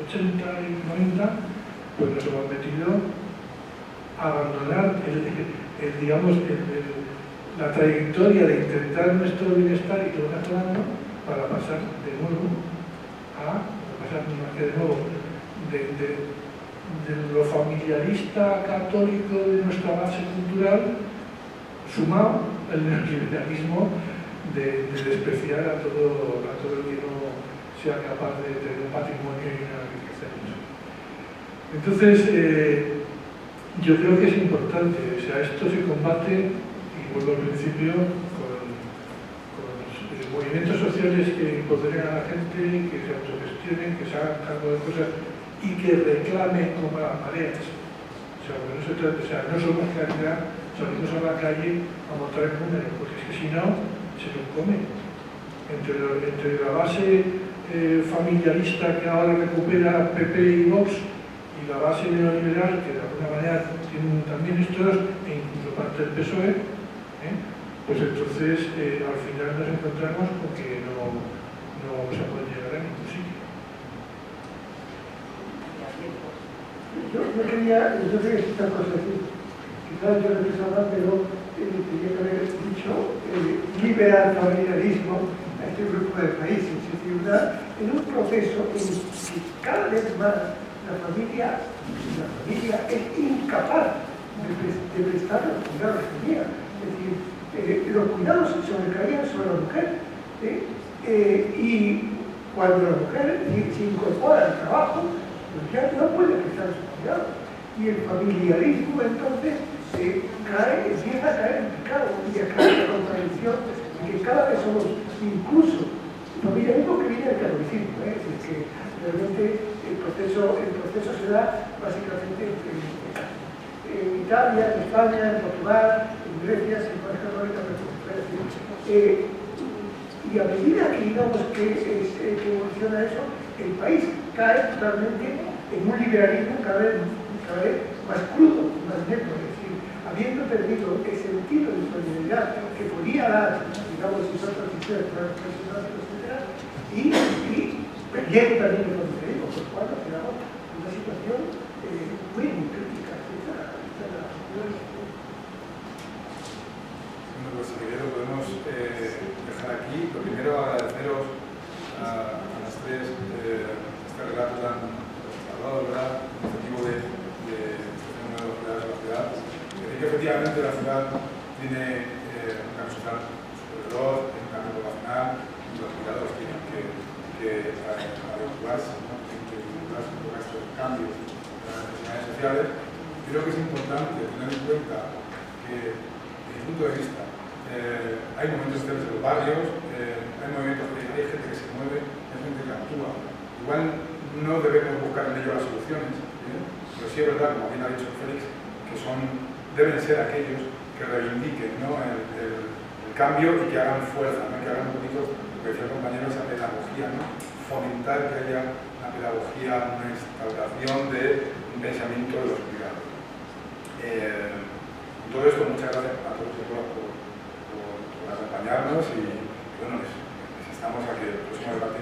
80 y 90, pues nos hemos metido a abandonar la trayectoria de intentar nuestro bienestar y todo mejorando para pasar de nuevo de lo familiarista católico de nuestra base cultural, sumado al neoliberalismo de despreciar a todo el que no sea capaz de tener un patrimonio y una riqueza. Entonces, yo creo que es importante, o sea, esto se combate, y vuelvo al principio, con movimientos sociales que empoderen a la gente, que se autogestionen, que se hagan cargo de cosas y que reclamen como las mareas. O sea, no se trata, o sea, no somos claridad, salimos a la calle a mostrar números, porque es que si no, se los come. Entre la base familiarista que ahora recupera PP y Vox y la base neoliberal, que de alguna manera tienen también estos, e incluso parte del PSOE, pues entonces al final nos encontramos con que no vamos a poder llegar a ningún sitio. Yo quería decir una cosa así. Quizás yo no empiezo a hablar, pero tenía que haber dicho liberal familiarismo a este grupo de países. Es decir, en un proceso en que cada vez más la familia es incapaz de prestar los cuidados que tenía. Es decir, los cuidados sobrecaían sobre la mujer. Y cuando la mujer se incorpora al trabajo, pues ya no puede prestar sus cuidados. Y el familiarismo entonces empieza a caer en picado y a caer en la contradicción de que cada vez somos incluso familiarismo que viene del catolicismo, es decir, que realmente el proceso se da básicamente en Italia, en España, en Portugal, en Grecia, se puede católica, y a medida que digamos que evoluciona eso, el país cae totalmente en un liberalismo cada vez más crudo, más neto, es decir, habiendo perdido el sentido de solidaridad que podía dar, digamos, sus otras decisiones personales, etc., y perdiendo también el familiarismo, por lo cual nos quedamos en una situación muy crítica, etc. Bueno, pues si queréis lo podemos dejar aquí. Lo primero, agradeceros a las tres este relato tan hablado, ¿verdad? El objetivo de una de la ciudad. Decir que efectivamente la ciudad tiene un cambio social superior, tiene un cambio poblacional, y los cuidados tienen que adecuarse, ¿no? Tienen que vincularse con estos cambios de las necesidades sociales. Creo que es importante tener en cuenta que, desde mi punto de vista, hay momentos sociales en los barrios, hay movimientos, hay gente que se mueve, hay gente que actúa. Igual no debemos buscar en ello las soluciones, pero sí es verdad, como bien ha dicho Félix, que deben ser aquellos que reivindiquen, ¿no? el cambio y que hagan fuerza, ¿no? Que hagan un poquito, lo que decía el compañero, esa pedagogía, ¿no? Fomentar que haya una pedagogía, una instauración de un pensamiento de los cuidados. Con todo esto, muchas gracias a todos y todas por acompañarnos y bueno, les instamos a que el próximo debate